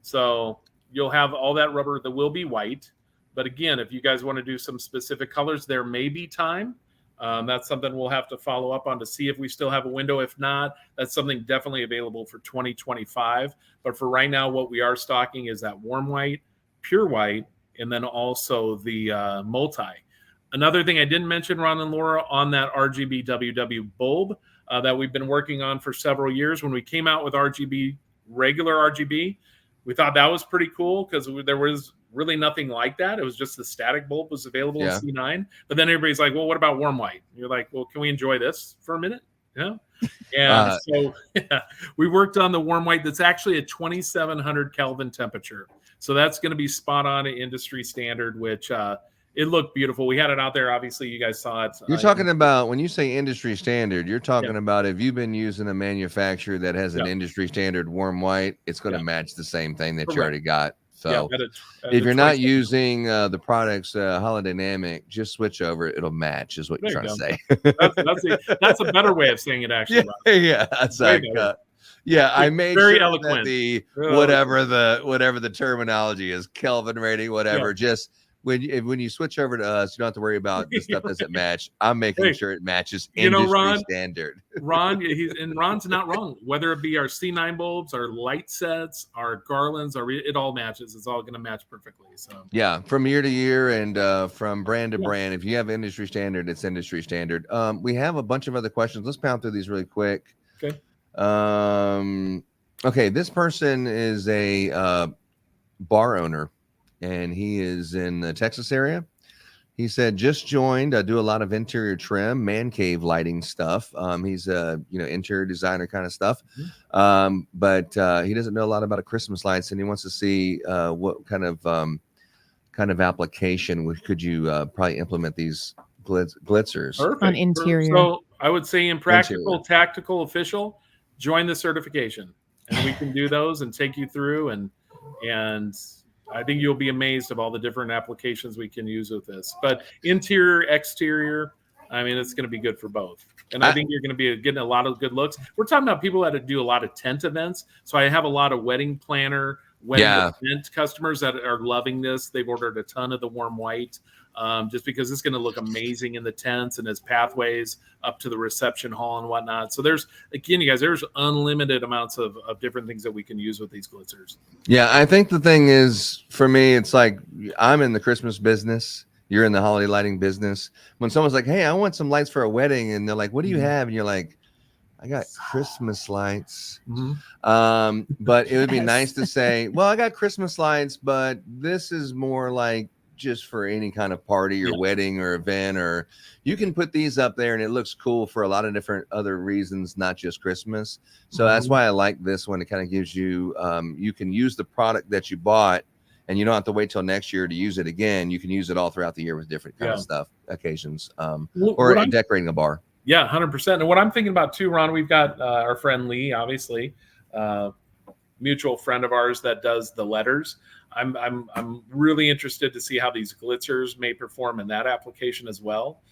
So you'll have all that rubber that will be white. But again, if you guys want to do some specific colors, there may be time. That's something we'll have to follow up on to see if we still have a window. If not, that's something definitely available for 2025. But for right now, what we are stocking is that warm white, pure white, and then also the multi. Another thing I didn't mention, Ron and Laura, on that RGBWW bulb that we've been working on for several years. When we came out with regular RGB, we thought that was pretty cool because there was really nothing like that. It was just the static bulb was available in C9. But then everybody's like, well, what about warm white? And you're like, well, can we enjoy this for a minute? Yeah. And so we worked on the warm white that's actually a 2700 Kelvin temperature. So that's going to be spot on at industry standard, which it looked beautiful. We had it out there. Obviously, you guys saw it. You're talking about, when you say industry standard, you're talking about if you've been using a manufacturer that has an industry standard warm white, it's going to match the same thing that you already got. So if you're not using the products Holidynamic, just switch over. It'll match is what you're trying to say. That's a better way of saying it, actually. Yeah, that's like, I made very sure eloquent. That whatever the terminology is, Kelvin rating, whatever, just when you switch over to us, you don't have to worry about the stuff doesn't match. I'm making sure it matches industry standard. Ron's not wrong. Whether it be our C9 bulbs, our light sets, our garlands, it all matches. It's all going to match perfectly. So from year to year and from brand to brand. If you have industry standard, it's industry standard. We have a bunch of other questions. Let's pound through these really quick. Okay. Okay. This person is a bar owner, and he is in the Texas area. He said, just joined. I do a lot of interior trim, man cave lighting stuff. He's a interior designer kind of stuff. But he doesn't know a lot about Christmas lights, and he wants to see what kind of application could you probably implement these glitzers. Perfect. On interior. So I would say in practical, tactical, official, join the certification, and we can do those and take you through and I think you'll be amazed of all the different applications we can use with this. But interior, exterior, I mean, it's going to be good for both. And I think you're going to be getting a lot of good looks. We're talking about people that do a lot of tent events. So I have a lot of wedding planner, event customers that are loving this. They've ordered a ton of the warm white just because it's going to look amazing in the tents and as pathways up to the reception hall and whatnot. So there's unlimited amounts of different things that we can use with these glitzers. Yeah, I think the thing is, for me, it's like I'm in the Christmas business. You're in the holiday lighting business. When someone's like, hey, I want some lights for a wedding, and they're like, what do you have? And you're like, I got Christmas lights. But it would be nice to say, well, I got Christmas lights, but this is more like just for any kind of party or wedding or event, or you can put these up there and it looks cool for a lot of different other reasons, not just Christmas. So that's why I like this one. It kind of gives you, you can use the product that you bought and you don't have to wait till next year to use it again. You can use it all throughout the year with different kind of stuff, occasions, or decorating a bar. Yeah, 100%. And what I'm thinking about too, Ron, we've got our friend Lee, obviously, mutual friend of ours that does the letters. I'm really interested to see how these glitzers may perform in that application as well.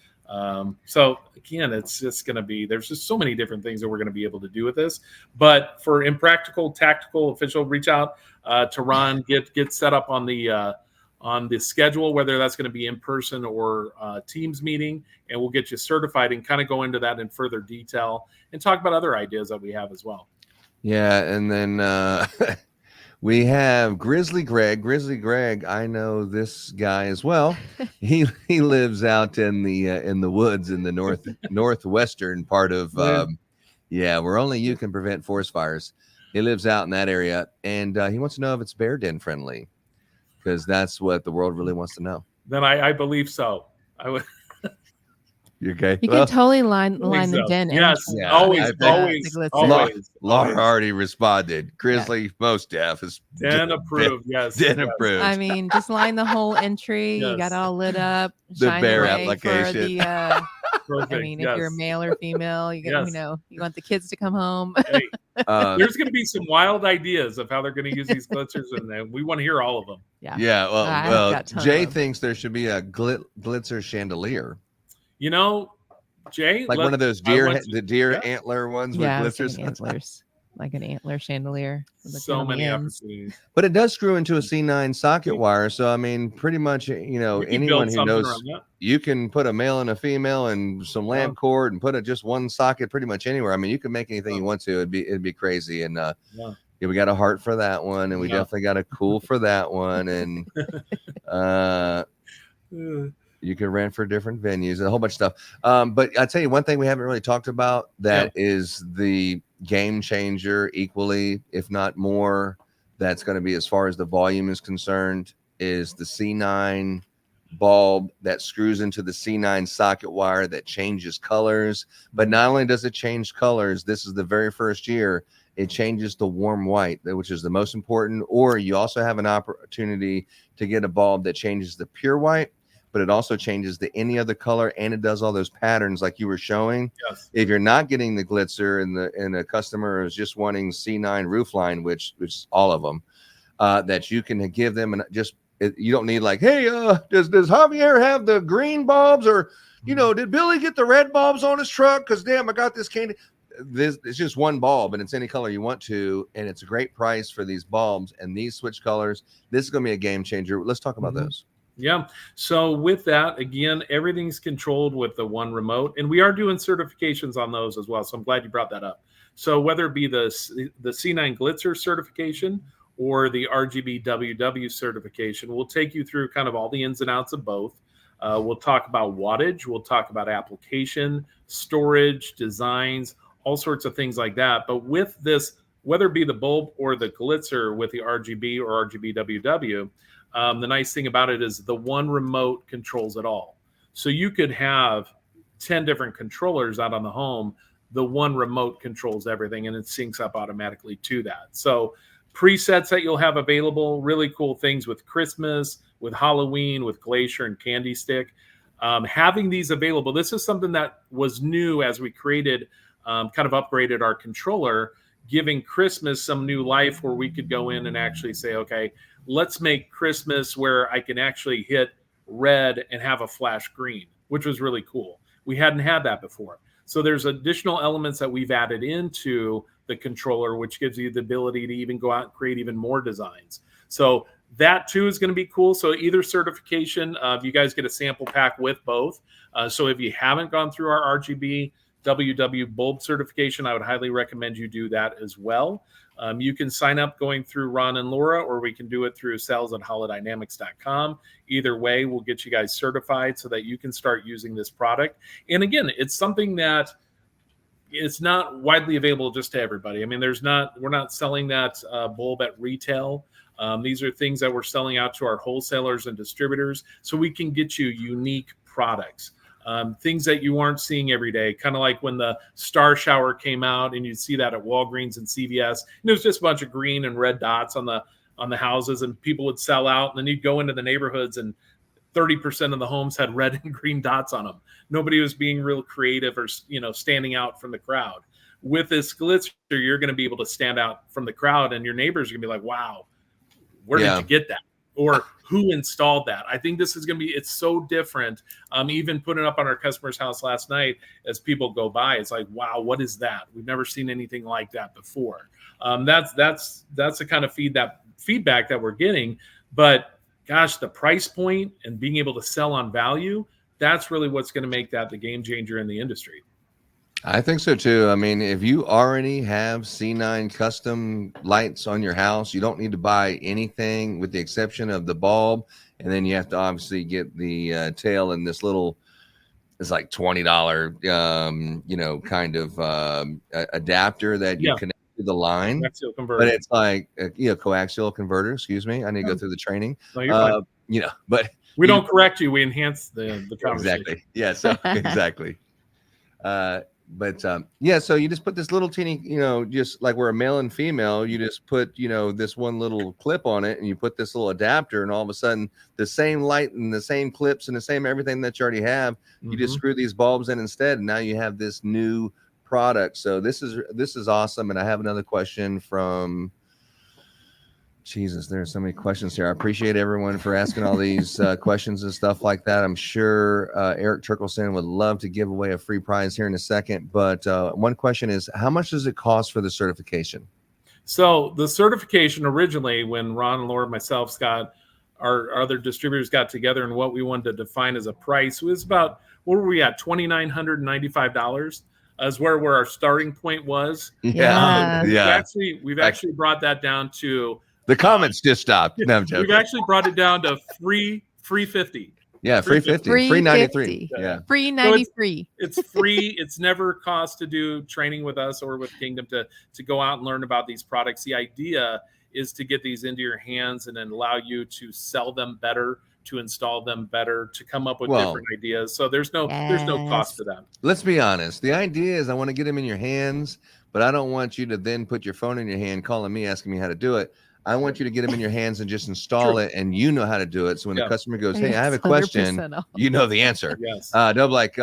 So again, it's just going to be, there's just so many different things that we're going to be able to do with this. But for impractical, tactical, official, reach out to Ron, get set up on the schedule, whether that's going to be in person or Teams meeting, and we'll get you certified and kind of go into that in further detail and talk about other ideas that we have as well. Yeah, and then We have Grizzly Greg. Grizzly Greg, I know this guy as well. He lives out in the woods in the northwestern part of where only you can prevent forest fires. He lives out in that area, and he wants to know if it's bear den friendly, because that's what the world really wants to know. Then I believe so. I would. You okay? You can totally line the so. den. Yes, into always. Laura already responded. Grizzly, most deaf is den approved. Yes, den approved. I mean, just line the whole entry. You got it all lit up. The shine bear light application. For the, I mean, if you're a male or female, you get, you want the kids to come home. Hey, there's going to be some wild ideas of how they're going to use these glitzers, and we want to hear all of them. Yeah. Well, Jay thinks there should be a glitzer chandelier. Jay, like one of those deer antler ones with glitzers. Antlers, like an antler chandelier. So many opportunities. But it does screw into a C9 socket wire. So, I mean, pretty much, anyone who knows, you can put a male and a female and some lamp cord and put it just one socket pretty much anywhere. I mean, you can make anything you want to. It'd be crazy. And we got a heart for that one. And we definitely got a cool for that one. And you can rent for different venues and a whole bunch of stuff. But I'll tell you one thing we haven't really talked about that is the game changer equally, if not more, that's going to be as far as the volume is concerned, is the C9 bulb that screws into the C9 socket wire that changes colors. But not only does it change colors, this is the very first year, it changes to warm white, which is the most important. Or you also have an opportunity to get a bulb that changes the pure white, but it also changes to any other color, and it does all those patterns like you were showing. Yes. If you're not getting the glitzer and a customer is just wanting C9 roofline, which is all of them, that you can give them, and you don't need like, hey, does Javier have the green bulbs, or did Billy get the red bulbs on his truck? Because damn, I got this candy. It's just one bulb, and it's any color you want to, and it's a great price for these bulbs and these switch colors. This is going to be a game changer. Let's talk about those. Yeah. So with that, again, everything's controlled with the one remote, and we are doing certifications on those as well. So I'm glad you brought that up. So whether it be the C9 Glitzer certification or the RGBWW certification, we'll take you through kind of all the ins and outs of both. We'll talk about wattage. We'll talk about application, storage, designs, all sorts of things like that. But with this, whether it be the bulb or the Glitzer with the RGB or RGBWW, the nice thing about it is the one remote controls it all. So you could have 10 different controllers out on the home. The one remote controls everything, and it syncs up automatically to that. So presets that you'll have available, really cool things with Christmas, with Halloween, with Glacier and Candy Stick. Having these available, this is something that was new as we created, kind of upgraded our controller, giving Christmas some new life where we could go in and actually say, okay, let's make Christmas where I can actually hit red and have a flash green, which was really cool. We hadn't had that before. So there's additional elements that we've added into the controller, which gives you the ability to even go out and create even more designs. So that too is going to be cool. So either certification, you guys get a sample pack with both. So if you haven't gone through our RGBWW bulb certification, I would highly recommend you do that as well. You can sign up going through Ron and Laura, or we can do it through sales@holidynamics.com. Either way, we'll get you guys certified so that you can start using this product. And again, it's something that it's not widely available just to everybody. I mean, we're not selling that bulb at retail. These are things that we're selling out to our wholesalers and distributors, so we can get you unique products. Things that you aren't seeing every day, kind of like when the Star Shower came out and you'd see that at Walgreens and CVS. And it was just a bunch of green and red dots on the houses, and people would sell out. And then you'd go into the neighborhoods and 30% of the homes had red and green dots on them. Nobody was being real creative or, standing out from the crowd. With this Glitzer, you're going to be able to stand out from the crowd, and your neighbors are going to be like, wow, where did you get that? Or who installed that? I think this is going to be, it's so different. Even putting it up on our customer's house last night as people go by, it's like, wow, what is that? We've never seen anything like that before. That's the kind of feedback that we're getting. But gosh, the price point and being able to sell on value, that's really what's going to make that the game changer in the industry. I think so too. I mean, if you already have C9 custom lights on your house, you don't need to buy anything with the exception of the bulb. And then you have to obviously get the tail and this little, it's like $20, kind of adapter that you connect to the line. Coaxial converter. But it's like, coaxial converter. Excuse me. I need to go through the training. No, you're fine. But we don't correct you. We enhance the conversation. Exactly. Yeah. So exactly. So you just put this little teeny, just like we're a male and female, you just put, this one little clip on it and you put this little adapter and all of a sudden the same light and the same clips and the same everything that you already have, you just screw these bulbs in instead. And now you have this new product. So this is awesome. And I have another question from Jesus, there are so many questions here. I appreciate everyone for asking all these questions and stuff like that. I'm sure Erik Terkelsen would love to give away a free prize here in a second. But one question is, how much does it cost for the certification? So the certification originally, when Ron and Laura, myself, Scott, our other distributors got together and what we wanted to define as a price was about, what were we at? $2,995 is where our starting point was. Yeah. We've actually brought that down to, the comments just stopped. No, I'm joking. We've actually brought it down to free 50. Yeah, free 50. Free 93. Yeah. Free 93. So it's free. It's never cost to do training with us or with Kingdom to go out and learn about these products. The idea is to get these into your hands and then allow you to sell them better, to install them better, to come up with different ideas. So there's no cost to them. Let's be honest. The idea is I want to get them in your hands, but I don't want you to then put your phone in your hand, calling me, asking me how to do it. I want you to get them in your hands and just install it, and you know how to do it. So when the customer goes, "Hey, I have a question," you know the answer. Yes. They'll be like,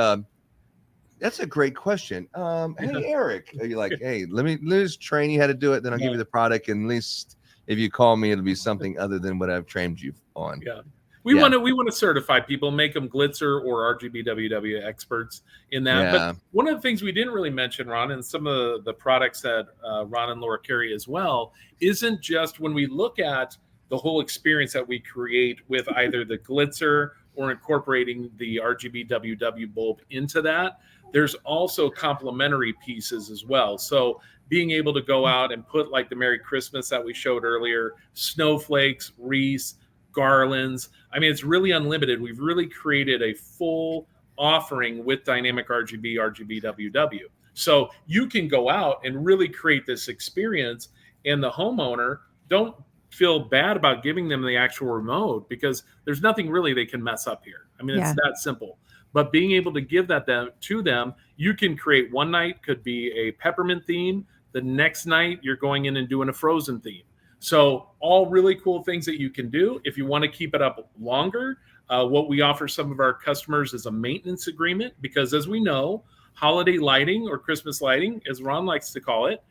"That's a great question. Hey, Eric," you're like, "Hey, let me just train you how to do it. Then I'll give you the product, and at least if you call me, it'll be something other than what I've trained you on." Yeah. We want to certify people, make them Glitzer or RGBWW experts in that. Yeah. But one of the things we didn't really mention, Ron, and some of the products that Ron and Laura carry as well, isn't just when we look at the whole experience that we create with either the Glitzer or incorporating the RGBWW bulb into that. There's also complementary pieces as well. So being able to go out and put like the Merry Christmas that we showed earlier, snowflakes, wreaths, garlands. I mean, it's really unlimited. We've really created a full offering with dynamic RGB, RGBWW. So you can go out and really create this experience, and the homeowner, don't feel bad about giving them the actual remote because there's nothing really they can mess up here. I mean, it's that simple. But being able to give that to them, you can create one night could be a peppermint theme. The next night you're going in and doing a frozen theme. So all really cool things that you can do. If you want to keep it up longer, what we offer some of our customers is a maintenance agreement, because as we know, holiday lighting or Christmas lighting, as Ron likes to call it,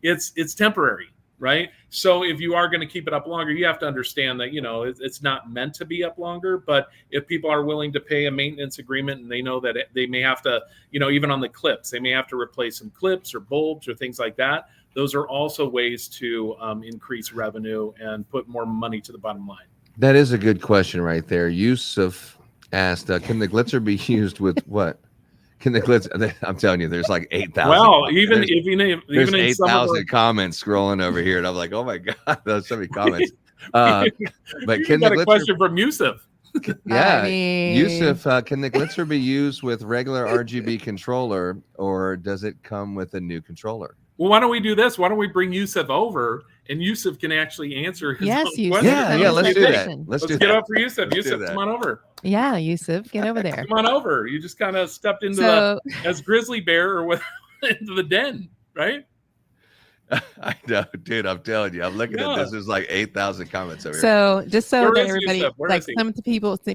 it's temporary, right? So if you are going to keep it up longer, you have to understand that, it's not meant to be up longer. But if people are willing to pay a maintenance agreement and they know that they may have to, even on the clips, they may have to replace some clips or bulbs or things like that. Those are also ways to increase revenue and put more money to the bottom line. That is a good question right there. Yusuf asked, can the Glitzer be used with what? Can the Glitzer? I'm telling you, there's like 8,000. Well, even 8,000 comments scrolling over here, and I'm like, oh my god, there's so many comments. But can the Glitzer? Question from Yusuf. Yeah, Yusuf, can the Glitzer be used with regular RGB controller, or does it come with a new controller? Well, why don't we do this? Why don't we bring Yusuf over, and Yusuf can actually answer his own question. Yeah, let's do that. Let's get up for Yusuf. Yusuf, come on over. Yeah, Yusuf, get over there. Come on over. You just kind of stepped into as grizzly bear or into the den, right? I know, dude. I'm telling you, I'm looking at this. There's like 8,000 comments over here. So just so Where that is everybody, Yusuf? Where like is he?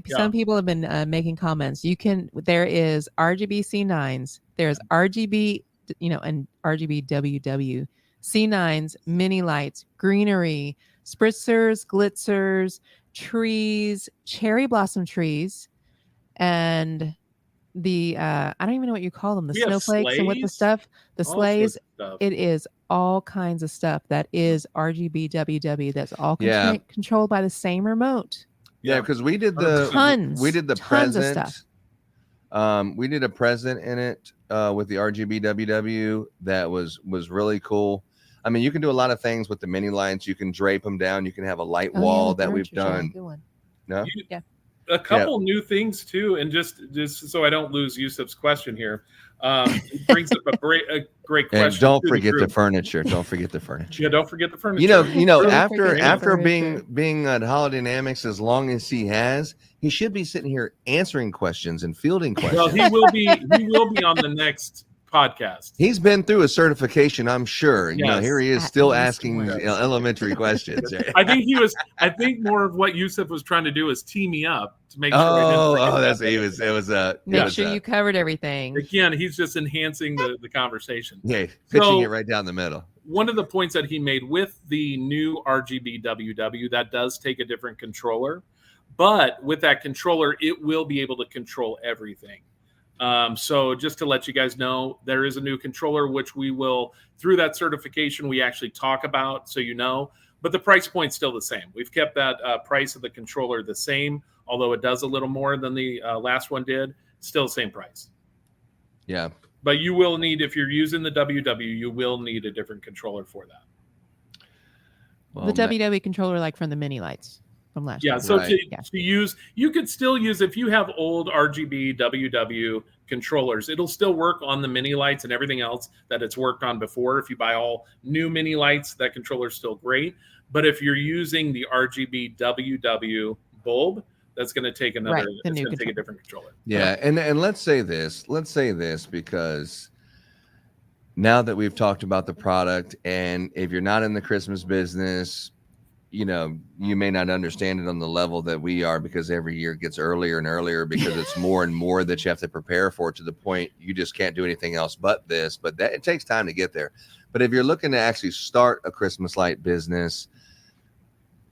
some people have been making comments. There is RGB C9s. There's RGB, and RGBWW C9s, mini lights, greenery, spritzers, glitzers, trees, cherry blossom trees, and the I don't even know what you call them, the snowflakes and what the stuff, the sleighs. It is all kinds of stuff that is RGBWW. That's all controlled by the same remote. Yeah, because we did the tons present. of stuff. We did a present in it with the RGBWW that was really cool. I mean, you can do a lot of things with the mini lights. You can drape them down. You can have a light wall that we've done. No? A couple new things too, and just so I don't lose Yusuf's question here, it brings up a great question. And don't forget the furniture. Don't forget the furniture. Yeah, don't forget the furniture. You know, after being at Holidynamics as long as he has, he should be sitting here answering questions and fielding questions. Well, he will be on the next podcast. He's been through a certification, I'm sure. You know, here he is still asking elementary questions. I think more of what Yusuf was trying to do is tee me up to make sure. Make sure you covered everything. Again, he's just enhancing the conversation. Yeah, pitching it right down the middle. One of the points that he made with the new RGBWW, that does take a different controller, but with that controller, it will be able to control everything. So just to let you guys know, there is a new controller, which we will, through that certification, we actually talk about, so you know, but the price point's still the same. We've kept that price of the controller the same, although it does a little more than the last one did, still the same price. Yeah. But you will need, if you're using the WW, you will need a different controller for that. Well, the WW controller, like from the mini lights. Last year. So to use, you could still use, if you have old RGBWW controllers, it'll still work on the mini lights and everything else that it's worked on before. If you buy all new mini lights, that controller is still great. But if you're using the RGBWW bulb, that's going to take take a different controller. Yeah, and let's say this because now that we've talked about the product, and if you're not in the Christmas business, you know, you may not understand it on the level that we are, because every year it gets earlier and earlier, because it's more and more that you have to prepare for, to the point you just can't do anything else but this. But that, it takes time to get there. But if you're looking to actually start a Christmas light business,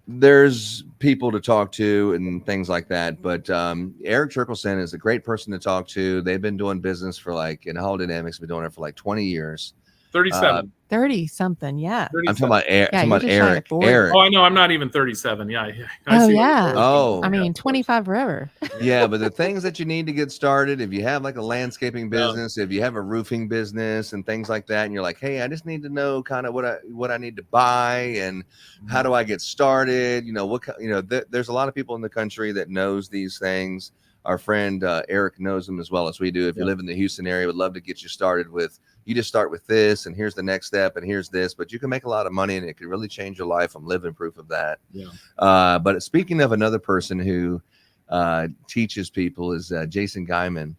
there's people to talk to and things like that. But Erik Terkelsen is a great person to talk to. They've been doing business for in Holidynamics, been doing it for like 20 years. 37. 30 something, yeah. 37. I'm talking about Erik. Oh, I know. I'm not even 37. Yeah. I mean, 25 forever. Yeah, but the things that you need to get started, if you have like a landscaping business, if you have a roofing business and things like that, and you're like, hey, I just need to know kind of what I need to buy and how do I get started? You know, there's a lot of people in the country that knows these things. Our friend Erik knows them as well as we do. If you live in the Houston area, would love to get you started with. You just start with this, and here's the next step, and here's this. But you can make a lot of money, and it could really change your life. I'm living proof of that. Yeah. But speaking of another person who teaches people is Jason Guyman.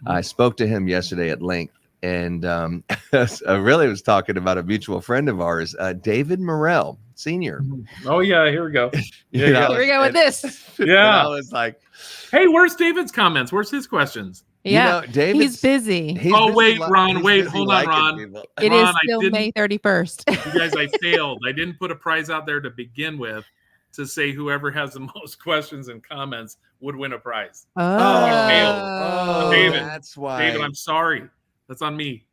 I spoke to him yesterday at length, and I really was talking about a mutual friend of ours, David Morrell, Sr. Oh, yeah, here we go. Here we go with this. Yeah. I was like, hey, where's David's comments? Where's his questions? Yeah, he's busy. Wait, Ron. Wait, hold on, Ron. It is still May 31st. You guys, I failed. I didn't put a prize out there to begin with to say whoever has the most questions and comments would win a prize. I failed. David, that's why. David, I'm sorry. That's on me.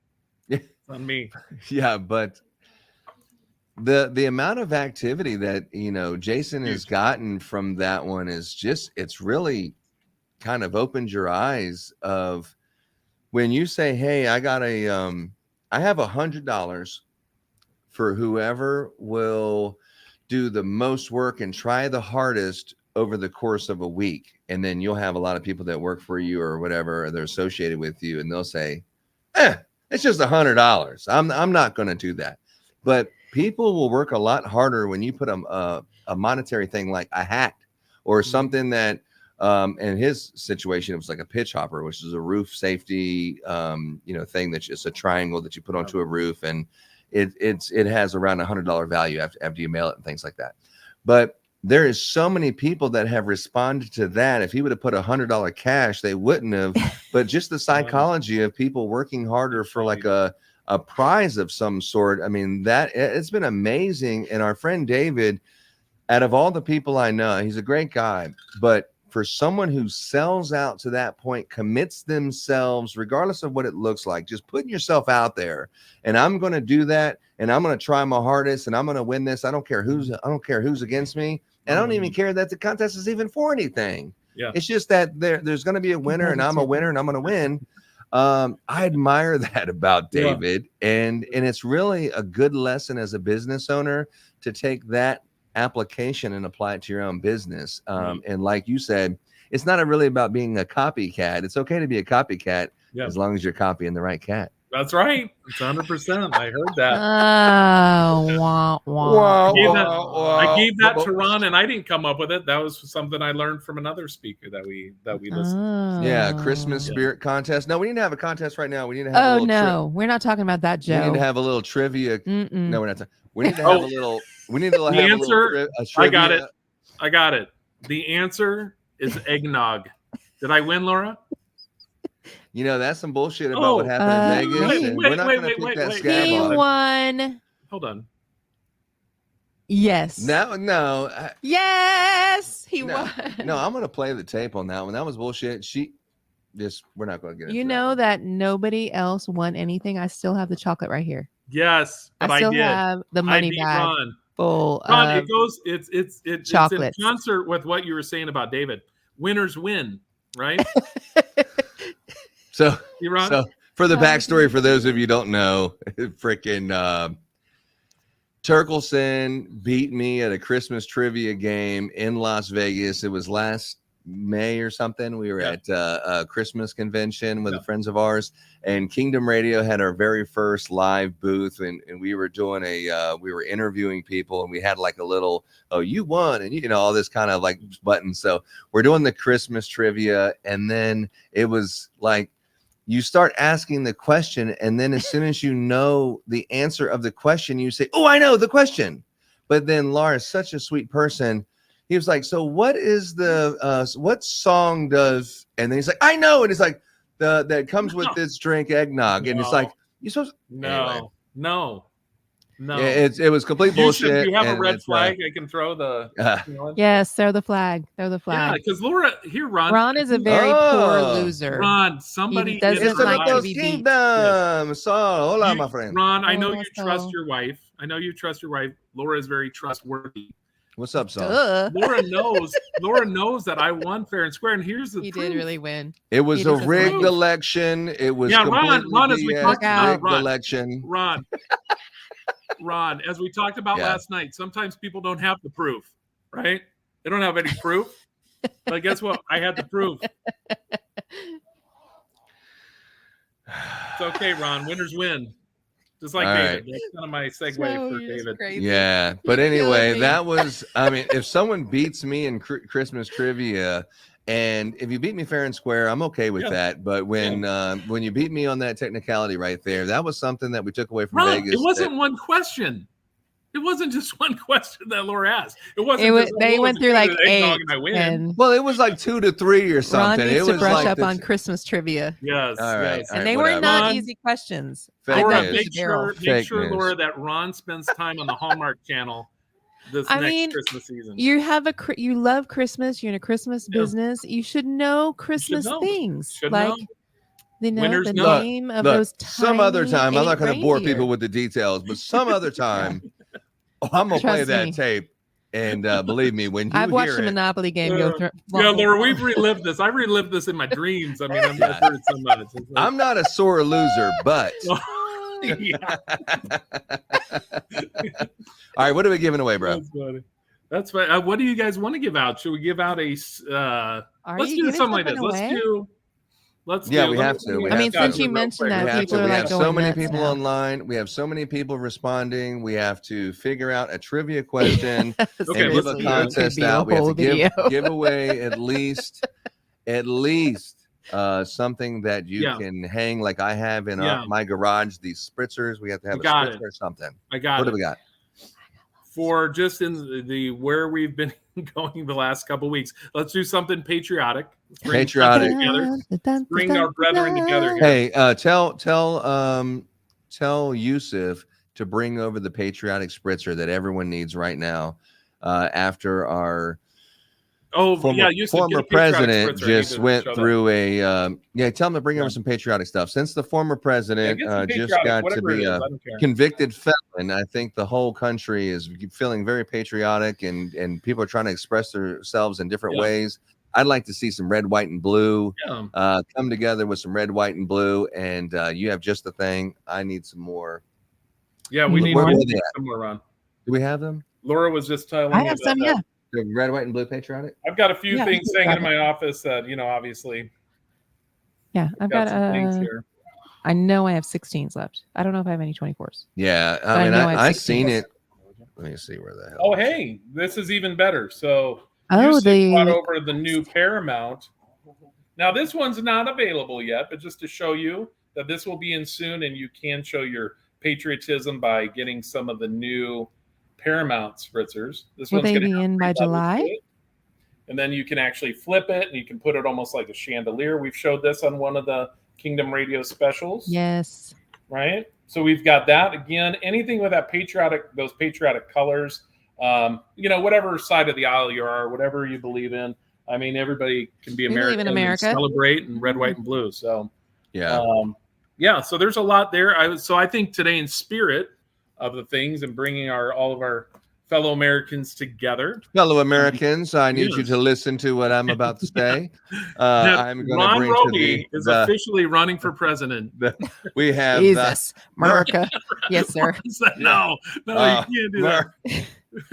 It's on me. Yeah, but the amount of activity that Jason has gotten from that one is just, it's really kind of opened your eyes of when you say, hey, I got I have $100 for whoever will do the most work and try the hardest over the course of a week. And then you'll have a lot of people that work for you or whatever, or they're associated with you, and they'll say, it's just $100. I'm not going to do that. But people will work a lot harder when you put a monetary thing like a hat or something that, in his situation, it was like a pitch hopper, which is a roof safety, thing that's just a triangle that you put onto a roof, and it has around $100 value after you mail it and things like that. But there is so many people that have responded to that. If he would have put $100 cash, they wouldn't have. But just the psychology of people working harder for like a prize of some sort. I mean, that it's been amazing. And our friend David, out of all the people I know, he's a great guy, but for someone who sells out to that point, commits themselves, regardless of what it looks like, just putting yourself out there, and I'm going to do that, and I'm going to try my hardest, and I'm going to win this. I don't care who's against me, and I don't even care that the contest is even for anything. Yeah. It's just that there's going to be a winner, and I'm a winner, and I'm going to win. I admire that about David, and it's really a good lesson as a business owner to take that application and apply it to your own business. And like you said, it's not really about being a copycat. It's okay to be a copycat as long as you're copying the right cat. That's right. It's 100%. I heard that. Wah, wah. I gave that to Ron, and I didn't come up with it. That was something I learned from another speaker that we listened. Yeah, Christmas spirit contest. No, we need to have a contest right now. We need to have. Oh no, we're not talking about that, Joe. We need to have a little trivia. No, we're not. We need to have a little. We need to have The answer. a trivia. I got it. The answer is eggnog. Did I win, Laura? You know, that's some bullshit about what happened in Vegas. And we're not going to pick that scab He on. won. Hold on. Yes. No. Yes, he no, won. No, I'm going to play the tape on that one. That was bullshit. We're not going to get it. You know that nobody else won anything. I still have the chocolate right here. Yes, but I still did. have the money bag Ron. full Ron, of it goes. It's in chocolates. concert with what you were saying about David. Winners win, right? So for the Oh, backstory, for those of you who don't know, freaking Terkelsen beat me at a Christmas trivia game in Las Vegas. It was last May or something. We were at a Christmas convention with friends of ours, and Kingdom Radio had our very first live booth, and we were doing we were interviewing people, and we had like a little, oh, you won, and you know, all this kind of like buttons. So we're doing the Christmas trivia, and then it was like, you start asking the question, and then as soon as you know the answer of the question, you say, oh, I know the question. But then Laura's such a sweet person. He was like, so what is what song does, and then he's like, I know. And it's like, that comes with this drink eggnog. And it's like, you're supposed to, anyway. No. Yeah, it was complete bullshit. Do you have a red flag? I can throw the. Yes, throw the flag. Throw the Yeah, flag. because Laura, here, Ron. Ron is a very poor loser. Ron, somebody He doesn't like to be beat. Kingdom. So, hola, my friend. Ron, I know you trust your wife. Laura is very trustworthy. What's up, son? Laura knows that I won fair and square, and here's the proof. He did really win. It was a rigged election. It was Ron, as we talked about, rigged election. Ron, as we talked about last night, sometimes people don't have the proof, right? They don't have any proof. But guess what? I had the proof. It's okay, Ron. Winners win. Just like David. That's kind of my segue for David. Crazy. Yeah. But anyway, that was, I mean, if someone beats me in Christmas trivia, and if you beat me fair and square, I'm okay with that. But when you beat me on that technicality right there, that was something that we took away from Vegas. It wasn't one question. It wasn't just one question that Laura asked. It wasn't. They went through like 8. And well, it was like 2 to 3 or something. Ron needs it to was brush like up on Christmas trivia. Yes. All right. And they were not easy questions. Laura, make sure, Laura, that Ron spends time on the Hallmark Channel this next Christmas season. You love Christmas. You're in a Christmas business. You should know Christmas things. The name of those tiny some other time. I'm not going to bore people with the details, but some other time, I'm going to play that tape. And believe me, when I've watched a Monopoly game go through. Yeah, Laura, we've relived this. I relived this in my dreams. I mean, I've heard so much. I'm not a sore loser, but. All right, what are we giving away, bro? That's funny. That's fine. What do you guys want to give out? Should we give out a? Let's do something like this. We have to. I mean, since you mentioned that, people are like, we have so many people online. We have so many people responding. We have to figure out a trivia question and give a contest out. We have to give away at least something that you can hang, like I have in my garage. These spritzers. We have to have a spritzer or something. I got it. What do we got? For just in the where we've been going the last couple of weeks, let's do something patriotic. Bring our brethren together. Hey, tell Yusuf to bring over the patriotic spritzer that everyone needs right now. After our former president just went through tell him to bring over some patriotic stuff. Since the former president just got to be a convicted felon, I think the whole country is feeling very patriotic, and people are trying to express themselves in different ways. I'd like to see some red, white, and blue Yeah. come together with some red, white, and blue. And you have just the thing. I need some more. Yeah, we need Where are they some at? more on. Do we have them? Laura was just telling I me have about some, that. yeah. The red, white, and blue patriotic? I've got a few Yeah, things I hanging got in my office that, obviously. Yeah, I've got some things here. I know I have 16s left. I don't know if I have any 24s. Yeah, But I I mean, know I have I've 16s. seen it. Let me see where the hell. Oh, hey, this is even better. So Oh, Yusuf brought the over the new Paramount. Now, this one's not available yet, but just to show you that this will be in soon, and you can show your patriotism by getting some of the new Paramount spritzers. This will one's they going to be in by July? and then you can actually flip it, and you can put it almost like a chandelier. We've showed this on one of the Kingdom Radio specials. Yes. Right? So we've got that. Again, anything with that those patriotic colors, whatever side of the aisle you are, whatever you believe in. I mean, everybody can be We believe American in and America. celebrate in red, white, and blue. So, Yeah. So there's a lot there. I think today, in spirit of the things and bringing all of our fellow Americans together. Fellow Americans, I need you Yes. to listen to what I'm about to say. I'm going to Ron bring Roby to is officially running for president. we have Jesus, America. Yes, sir. No, you can't do that.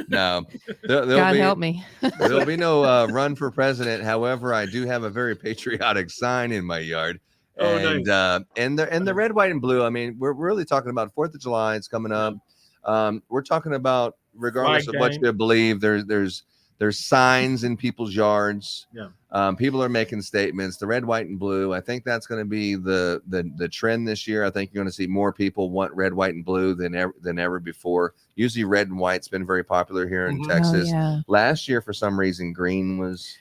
No, there'll God be, help me. There'll be no run for president. However, I do have a very patriotic sign in my yard. Oh, and nice. And the red, white, and blue. I mean, we're really talking about 4th of July. It's coming up. We're talking about, regardless Flag of what gang. you believe, there's signs in people's yards. Yeah. People are making statements. The red, white, and blue. I think that's going to be the trend this year. I think you're going to see more people want red, white, and blue than ever before. Usually, red and white's been very popular here in Mhm. Texas. Oh, yeah. Last year, for some reason, green was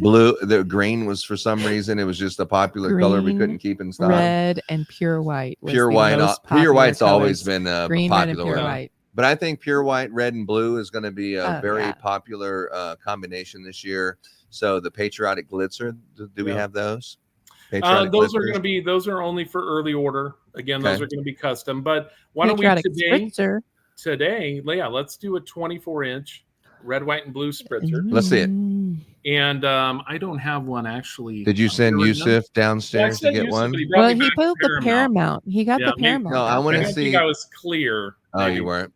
blue. The green was, for some reason, it was just a popular color we Green, couldn't keep in stock. Red and pure white. was Pure the white. most Pure popular white's always colors. been a Green, red, and popular pure one. white. But I think pure white, red, and blue is going to be a very yeah. popular combination this year. So the patriotic glitzer, do we Yeah. have those? Those Patriotic are glitzers? going to be. Those are only for early order. Again, those Okay. are going to be custom. But why don't we Patriotic today? spritzer. Let's do a 24-inch red, white, and blue spritzer. Let's see it. And I don't have one actually. Did you send Here right now. Yusuf downstairs to sent get Yusuf, one? but he brought Well, me he back built the Paramount. He got Yeah, the maybe- Paramount. No, I out wanna I there. don't see- think I was clear. Oh, maybe. you weren't.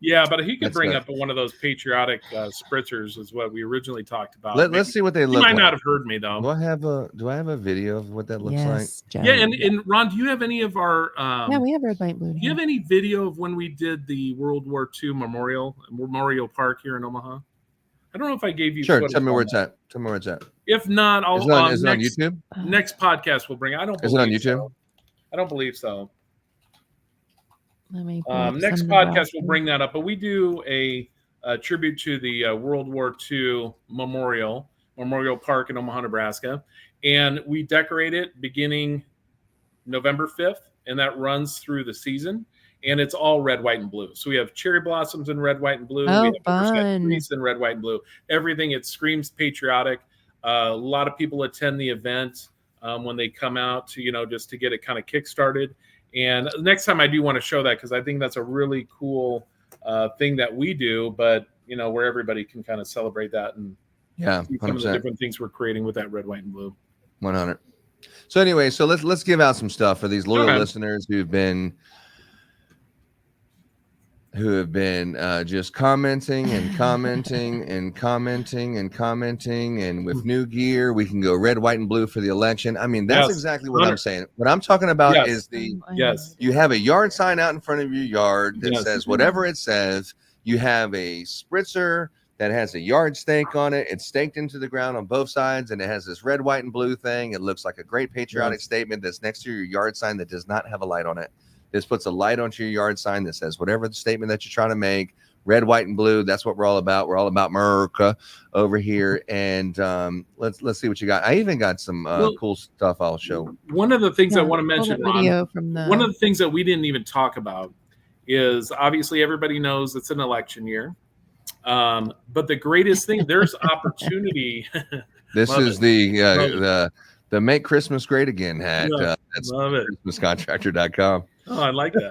Yeah, but he could That's bring good. up one of those patriotic spritzers, is what we originally talked about. Let's see what they You look might like. not have heard me though. Do I have a video of what that looks Yes, Joe. Yeah, and Ron, do you have any of our? Yeah, we have red, white, blue. Do you have any video of when we did the World War II Memorial Park here in Omaha? I don't know if I gave you. Sure. footage Tell me on where it's that. at. Tell me where it's at. If not, I'll. Is it on next, YouTube? Next podcast we'll bring. I don't. Is it on believe YouTube? so. I don't believe so. Let me pull up Next some podcast browsers. we'll bring that up, but we do a tribute to the World War II Memorial Park in Omaha, Nebraska, and we decorate it beginning November 5th, and that runs through the season. And it's all red, white, and blue. So we have cherry blossoms in red, white, and blue. Oh, we have fun. trees in red, white, and blue. Everything, it screams patriotic. A lot of people attend the event when they come out to, just to get it kind of kick-started. And next time I do want to show that because I think that's a really cool thing that we do, but, where everybody can kind of celebrate that and Yeah, see some of the 100%. different things we're creating with that red, white, and blue. 100. So anyway, so let's give out some stuff for these loyal Okay. listeners who have been just commenting and commenting and commenting and commenting. And with new gear, we can go red, white, and blue for the election. I mean, that's Yes. exactly what I'm saying. What I'm talking about Yes. is the Yes. you have a yard sign out in front of your yard that Yes. says whatever it says. You have a spritzer that has a yard stake on it. It's staked into the ground on both sides, and it has this red, white, and blue thing. It looks like a great patriotic statement that's next to your yard sign that does not have a light on it. This puts a light onto your yard sign that says whatever the statement that you're trying to make, red, white, and blue. That's what we're all about. We're all about America over here. And let's see what you got. I even got some cool stuff I'll show. One of the things I Yeah, want to pull mention, that video Ron, from the- one of the things that we didn't even talk about is obviously everybody knows it's an election year. But the greatest thing, there's opportunity. This Love is it. the Make Christmas Great Again hat. Yeah, That's love it. ChristmasContractor.com. Oh, I like that.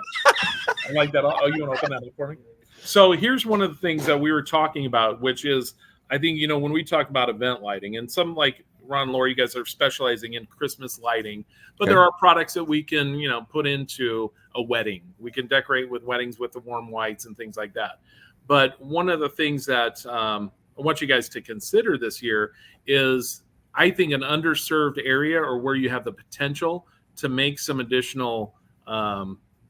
I like that. Oh, you want to open that up for me? So here's one of the things that we were talking about, which is I think, you know, when we talk about event lighting, and some like Ron and Laura, you guys are specializing in Christmas lighting, but there are products that we can, you know, put into a wedding. We can decorate with weddings with the warm whites and things like that. But one of the things that I want you guys to consider this year is, I think, an underserved area, or where you have the potential to make some additional,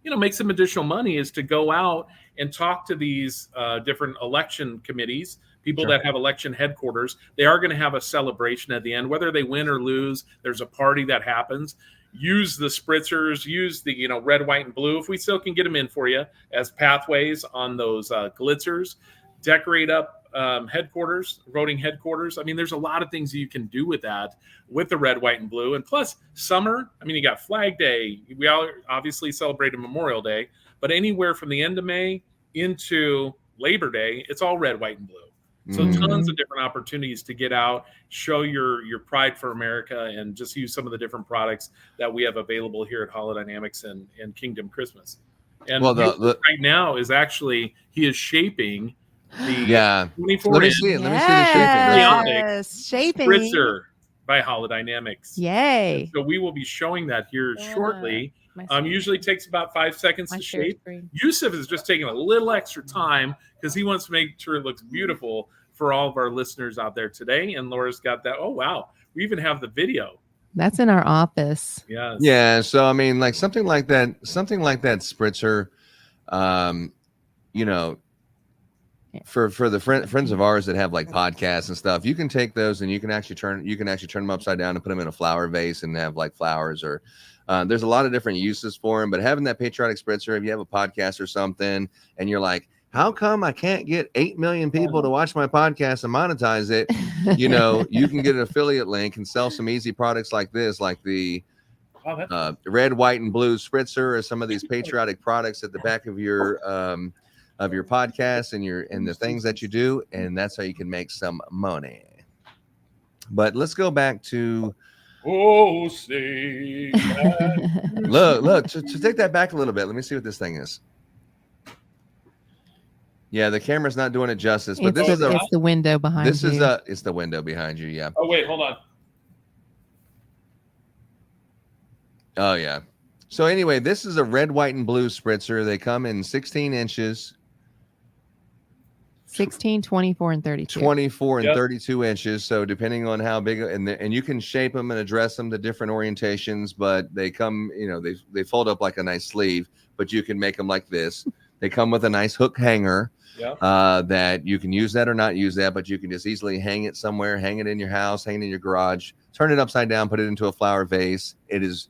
make some additional money, is to go out and talk to these different election committees, people that have election headquarters. They are going to have a celebration at the end, whether they win or lose. There's a party that happens. Use the spritzers, use the, you know, red, white, and blue, if we still can get them in for you, as pathways on those glitzers. Decorate up headquarters, voting headquarters. I mean, there's a lot of things you can do with that, with the red, white, and blue. And plus, summer, I mean, you got Flag Day. We all obviously celebrated Memorial Day, but anywhere from the end of May into Labor Day, it's all red, white, and blue. So tons of different opportunities to get out, show your pride for America, and just use some of the different products that we have available here at Holidynamics and Kingdom Christmas. And right now is actually, he is shaping the 24 Let me see the shaping Glitzer by Holidynamics. Yay. And so we will be showing that here shortly. Usually takes about 5 seconds to shape. Yusuf is just taking a little extra time because he wants to make sure it looks beautiful for all of our listeners out there today. And Laura's got that. Oh, wow. We even have the video. That's in our office. Yes. Yeah. So, I mean, like something like that spritzer, you know, for the friends of ours that have like podcasts and stuff, you can take those and you can actually turn them upside down and put them in a flower vase and have like flowers, or there's a lot of different uses for them. But having that patriotic spritzer, if you have a podcast or something and you're like, how come I can't get 8 million people to watch my podcast and monetize it? You know, you can get an affiliate link and sell some easy products like this, like the red, white, and blue spritzer, or some of these patriotic products at the back of your podcast and the things that you do, and that's how you can make some money. But let's go back to say look to take that back a little bit. Let me see what this thing is. Yeah, the camera's not doing it justice, but it's the window behind you. It's the window behind you. Yeah. Oh wait, hold on. Oh yeah. So anyway, this is a red, white, and blue spritzer. They come in 16 inches. 16, 24, and 32. 24 and 32 inches. So depending on how big, and you can shape them and address them to different orientations, but they come, you know, they fold up like a nice sleeve, but you can make them like this. They come with a nice hook hanger that you can use that or not use that, but you can just easily hang it somewhere, hang it in your house, hang it in your garage, turn it upside down, put it into a flower vase. It is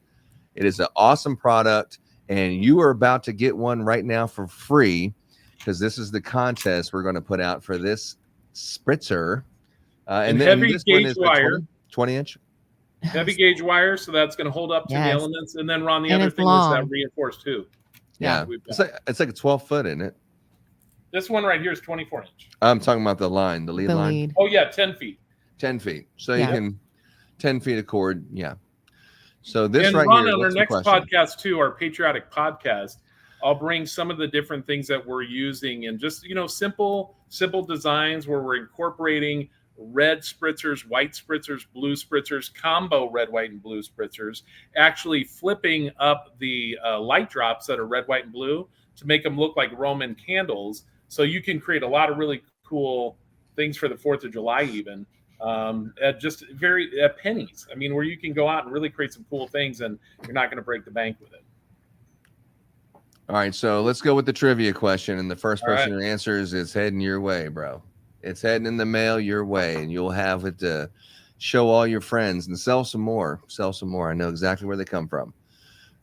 an awesome product, and you are about to get one right now for free, because this is the contest we're going to put out for this spritzer. And then heavy this one gauge is wire, 20 inch. Heavy gauge wire, so that's going to hold up to the elements. And then Ron, the other thing is that reinforced too. Yeah, it's like a 12 foot, isn't it? This one right here is 24 inch. I'm talking about the line, the lead line. Oh yeah, 10 feet. 10 feet. So you can 10 feet of cord. Yeah. So this and right Ron, here. On our next podcast too, our patriotic podcast, I'll bring some of the different things that we're using, and just, you know, simple designs where we're incorporating red spritzers, white spritzers, blue spritzers, combo red, white, and blue spritzers, actually flipping up the light drops that are red, white, and blue to make them look like Roman candles. So you can create a lot of really cool things for the 4th of July, even at just at pennies. I mean, where you can go out and really create some cool things, and you're not going to break the bank with it. All right, so let's go with the trivia question, and the first person who answers is heading your way, bro. It's heading in the mail your way, and you'll have it to show all your friends and sell some more. I know exactly where they come from.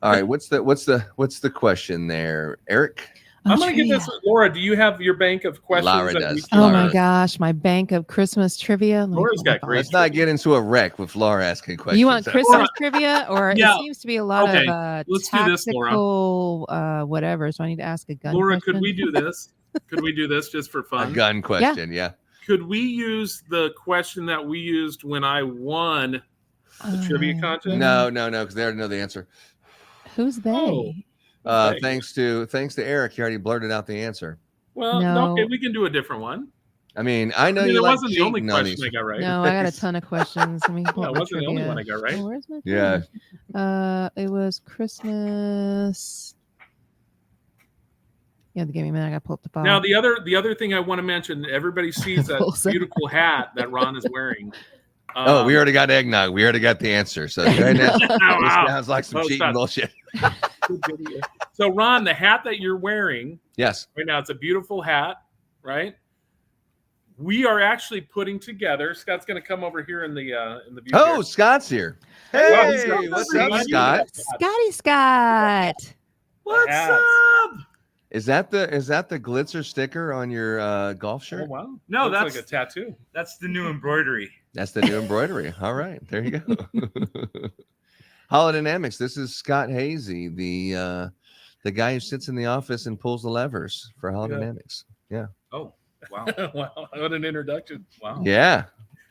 All right, what's the question there, Eric? I'm going to get this. Laura, do you have your bank of questions? Laura does. My gosh, my bank of Christmas trivia. Laura's got great. Let's not get into a wreck with Laura asking questions. You want Christmas trivia, or it seems to be a lot of let's tactical, do this, Laura. Whatever. So I need to ask a gun. Laura, question? could we do this? Could we do this just for fun? A gun question, yeah. Could we use the question that we used when I won the trivia contest? No, because they already know the answer. Who's they? Thanks to Eric, he already blurted out the answer. Well, okay, we can do a different one. I mean, I know I mean, you that like wasn't the only cheating on question these. I got right. No, I got a ton of questions. Let me pull Yeah, up it my wasn't the only trivia. one I got right. Oh, where's my Yeah. trivia? It was Christmas. Yeah, give me a minute. I got to pull up the file. Now, the other thing I want to mention, everybody sees that beautiful hat that Ron is wearing. Oh, we already got eggnog. We already got the answer. So right now, this sounds like some cheating bullshit. So, Ron, the hat that you're wearing, yes, right now, it's a beautiful hat, right? We are actually putting together. Scott's going to come over here in the view. Oh, here. Scott's here. Hey, what's up, Scott? Scotty Scott. What's up? Is that the Glitzer sticker on your golf shirt? Oh, wow. No, Looks that's like a tattoo. That's the new embroidery. That's the new embroidery. All right, there you go. Holidynamics. This is Scott Hazy, the guy who sits in the office and pulls the levers for Holidynamics. Yeah. Oh, wow. Wow, what an introduction. Wow. Yeah.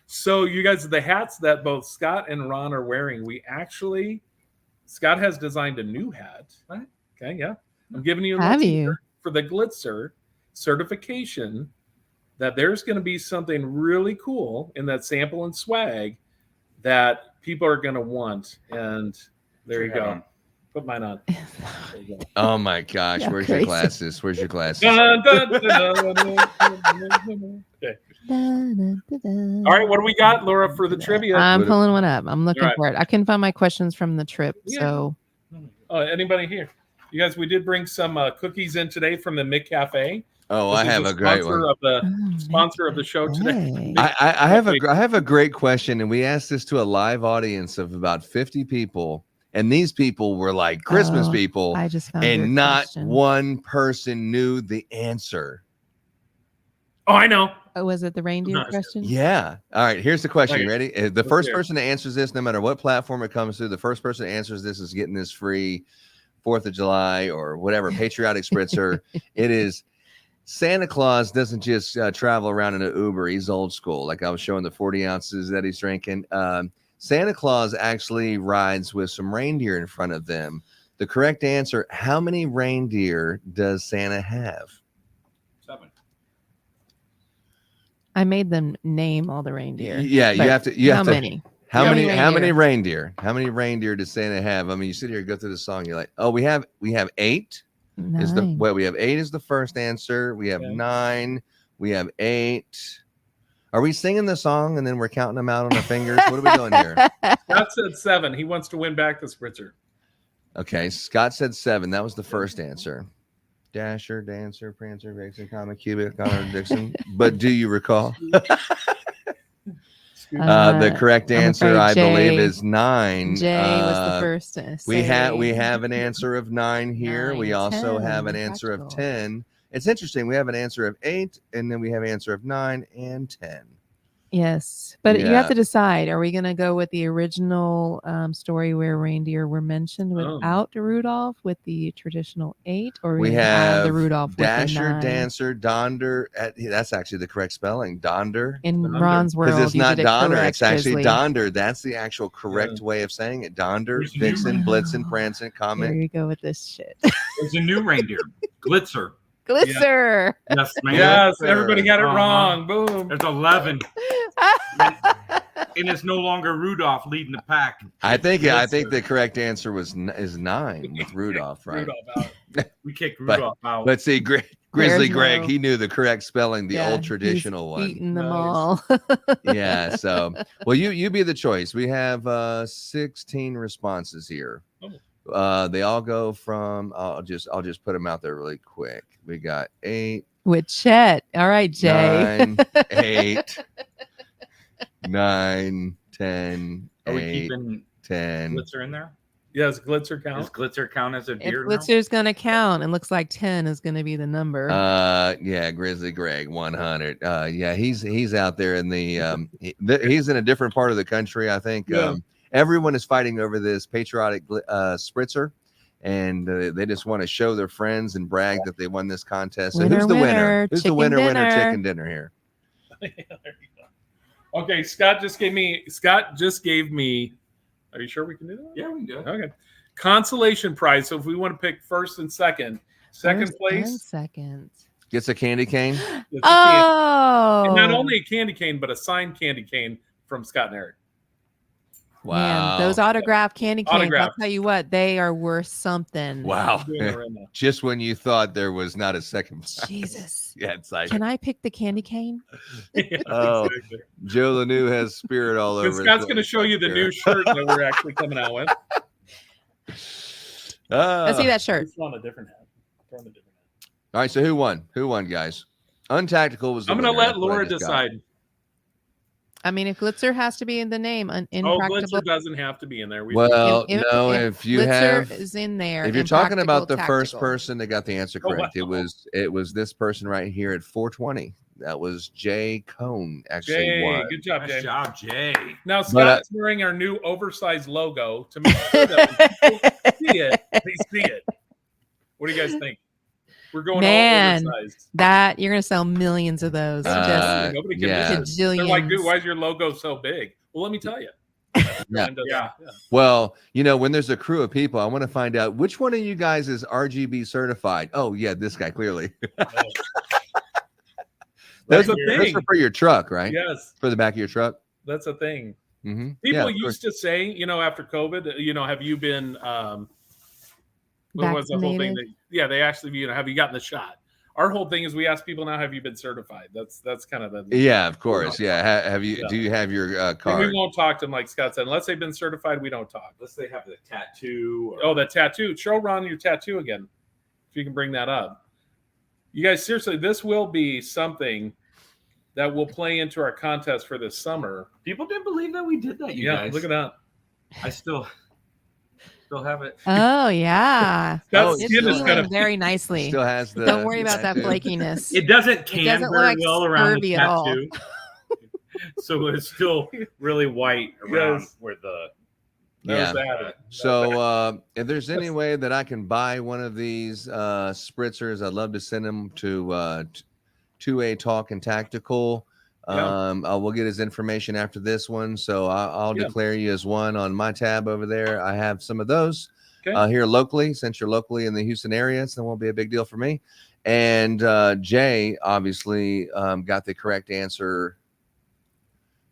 So you guys, the hats that both Scott and Ron are wearing, Scott has designed a new hat. What? Okay, yeah. I'm giving you a Have little you? teaser for the Glitzer certification that there's going to be something really cool in that sample and swag that people are going to want. And there you go. Put mine on. There you go. Oh my gosh, You're where's crazy. your glasses? Where's your glasses? Dun, dun, dun, dun, dun, dun. Okay. All right, what do we got, Laura, for the trivia? I'm pulling one up. I'm looking All right. for it. I couldn't find my questions from the trip. Yeah. So Anybody here? You guys, we did bring some cookies in today from the Mick Cafe. Oh, This I is have the a great sponsor one. Of the sponsor of the show today. I have a great question, and we asked this to a live audience of about 50 people, and these people were like Christmas people, I just found your and not question. one person knew the answer. Oh, I know. Oh, was it the reindeer Nice. question? Yeah. All right. Here's the question. Okay. You ready? The Let's first hear it. person that answers this, no matter what platform it comes to, the first person that answers this is getting this free 4th of July or whatever patriotic spritzer. It is Santa Claus doesn't just travel around in an Uber. He's old school. Like I was showing the 40 ounces that he's drinking. Santa Claus actually rides with some reindeer in front of them. The correct answer: how many reindeer does Santa have? 7. I made them name all the reindeer. Yeah, you but have to. You how have to. many? How How many? many How many reindeer? reindeer? How many reindeer does Santa have? I mean, you sit here, go through the song. You're like, oh, we have 8. Is the 9. we have 8 is the first answer. We have Okay. 9. We have 8. Are we singing the song and then we're counting them out on our fingers? What are we doing here? Scott said 7. He wants to win back the spritzer. Okay, Scott said 7. That was the first answer. Dasher, Dancer, Prancer, Vixen, Comet, Cupid, Connor, Dixon. But do you recall? The correct I'm answer, afraid I believe, Jay- is 9. Jay was the first to We say. have an answer of 9 here. We 9, also 10, have an answer of practical. 10. It's interesting. We have an answer of 8, and then we have an answer of 9 and 10. Yes, but you Yeah. have to decide. Are we going to go with the original story where reindeer were mentioned without the Rudolph with the traditional 8, or We gonna add have the Rudolph Dasher, with the 9? Dancer, Donder. That's actually the correct spelling. Donder. In Ron's world, Because it's you not did it Donner. correct, It's actually Grizzly. Donder. That's the actual correct way of saying it. Donder, Vixen, Blitzen, Prancing, Here Comet. you go with this shit. There's a new reindeer, Glitzer. Glitzer. Yes, man. Yes, everybody got it Uh-huh. wrong. Boom. There's 11, and it's no longer Rudolph leading the pack. I think the correct answer is 9 with Rudolph, right? Rudolph out. We kicked But- Rudolph out. Let's see, Grizzly There's Greg, no- he knew the correct spelling, the Yeah, old he's traditional one. Beating them Nice. all. Yeah, so well, you be the choice. We have 16 responses here. They all go from I'll just put them out there really quick. We got 8, With Chet. All right, Jay. 9, 8, 9, 10, Are we 8, keeping 10. Glitzer in there? Yes, Glitzer Does count. Glitzer count as a If deer now? Glitzer's going to count, it looks like 10 is going to be the number. Yeah, Grizzly Greg 100. Yeah, he's out there in the he's in a different part of the country, I think. Yeah. Everyone is fighting over this patriotic spritzer, and they just want to show their friends and brag that they won this contest. So Winner, who's the winner? winner, Who's the chicken winner? Winner dinner. chicken dinner here. There you go. Okay, Scott just gave me. Are you sure we can do that? Yeah, we can do it. Okay. Consolation prize. So if we want to pick first and second First and place, second. Gets a candy cane. It's a candy. Oh, And not only a candy cane, but a signed candy cane from Scott and Eric. Wow. man, those autographed candy canes. I'll Autographed. tell you what, they are worth something. Wow. Doing it right now. Just when you thought there was not a second. Jesus. Yeah, it's like. Can I pick the candy cane? Yeah, Oh, exactly. Joe Lanou has spirit all But over. Scott's going to show you the new shirt that we're actually coming out with. Let's see that shirt. It's on a different hat. It's on a different hat. All right, so who won? Who won, guys? Untactical was the I'm going to winner. let That's what I Laura just got. decide. I mean, if Glitzer has to be in the name, Oh, Impractical. Glitzer doesn't have to be in there. Well, no, if you Glitzer have, is in there, if you're talking about the Impractical first Tactical. person that got the answer Oh, correct, wow. it was this person right here at 420. That was Jay Cone. Actually, Jay, won. good job, Nice Jay. job, Jay. Now But, Scott's wearing our new oversized logo to make sure that when people see it, they see it. What do you guys think? We're going Man, all oversized. that you're gonna sell millions of those. Just Nobody can yeah. miss it. They're like, dude, Gajillions. why is your logo so big? Well, let me tell you. Yeah. Well, when there's a crew of people, I want to find out which one of you guys is RGB certified. Oh, yeah, this guy clearly. That's Those a are thing. for your truck, right? Yes, For the back of your truck. that's a thing. Mm-hmm. People used to say, after COVID, have you been what was the whole thing? Vaccinated? They actually, have you gotten the shot? Our whole thing is we ask people now, have you been certified? That's kind of the Yeah, of course. Yeah. Have you? Yeah. Do you have your And card? we won't talk to them, like Scott said, unless they've been certified. We don't talk. Unless they have the tattoo. Or... Oh, that tattoo! Show Ron your tattoo again, if you can bring that up. You guys, seriously, this will be something that will play into our contest for this summer. People didn't believe that we did that. You guys, Look at that. I still have it. Oh yeah, Scott's it's skin is healing kind of very nicely. Still has the. Don't worry about that tattoo. flakiness. It doesn't tan doesn't very look well around the scurvy at all. tattoo. So it's still really white around Yes. where the. Yeah. that. So if there's any way that I can buy one of these spritzers, I'd love to send them to 2A Talk and Tactical. Yeah. I will get his information after this one, so I'll Yeah. declare you as one on my tab over there. I have some of those Okay. here locally, since you're locally in the Houston area, so it won't be a big deal for me. And Jay obviously got the correct answer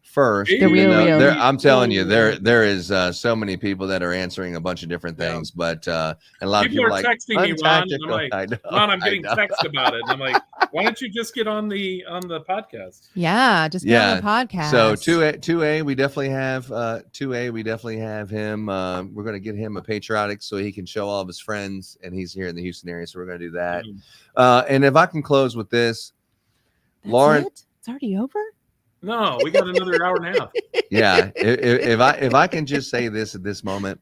first. The even real though real. I'm telling you, there is so many people that are answering a bunch of different things, but and a lot People of people are like texting me, Ron, and I'm untactical. like, I know, Ron, I'm I getting know. text about it. And I'm like, why don't you just get on the podcast? Yeah, just get on the podcast. So 2A, we definitely have 2A. We definitely have him. We're going to get him a patriotic so he can show all of his friends, and he's here in the Houston area, so we're going to do that. And if I can close with this, That's Lauren. it? It's already over. No, we got another hour and a half. Yeah, if I can just say this at this moment,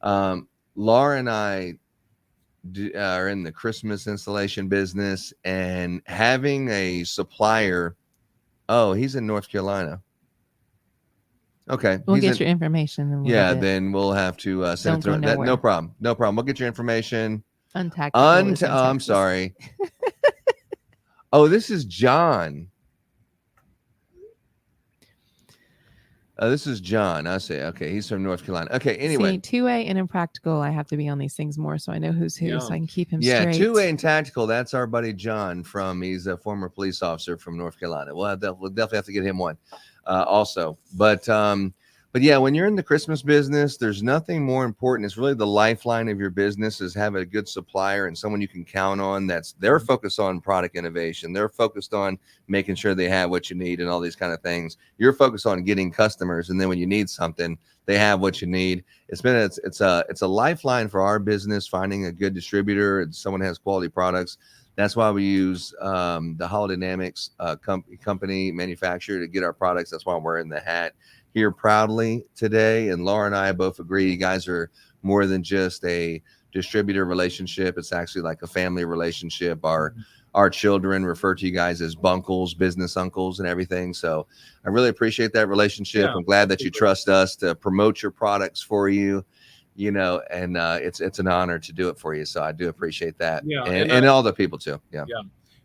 Laura and I are in the Christmas installation business, and having a supplier. Oh, he's in North Carolina. Okay, We'll he's get in- your information. And we'll Yeah, get it. then we'll have to send Don't it go through. nowhere. No problem. No problem. We'll get your information. Untactical is in I'm Texas. sorry. Oh, this is John. This is John. I see. Okay, he's from North Carolina. Okay, anyway. See, 2A and Impractical, I have to be on these things more so I know who's who, Yeah. so I can keep him Yeah, straight. 2A and Tactical. That's our buddy John he's a former police officer from North Carolina. We'll definitely have to get him one also. But yeah, when you're in the Christmas business, there's nothing more important. It's really the lifeline of your business is having a good supplier and someone you can count on. They're focused on product innovation. They're focused on making sure they have what you need and all these kind of things. You're focused on getting customers, and then when you need something, they have what you need. It's a lifeline for our business, finding a good distributor and someone who has quality products. That's why we use the Holidynamics company manufacturer to get our products. That's why I'm wearing the hat here proudly today. And Laura and I both agree you guys are more than just a distributor relationship. It's actually like a family relationship. Our children refer to you guys as bunkles, business uncles, and everything. So I really appreciate that relationship. Yeah, I'm glad that you trust us to promote your products for you. And it's an honor to do it for you. So I do appreciate that. Yeah, and all the people too. Yeah.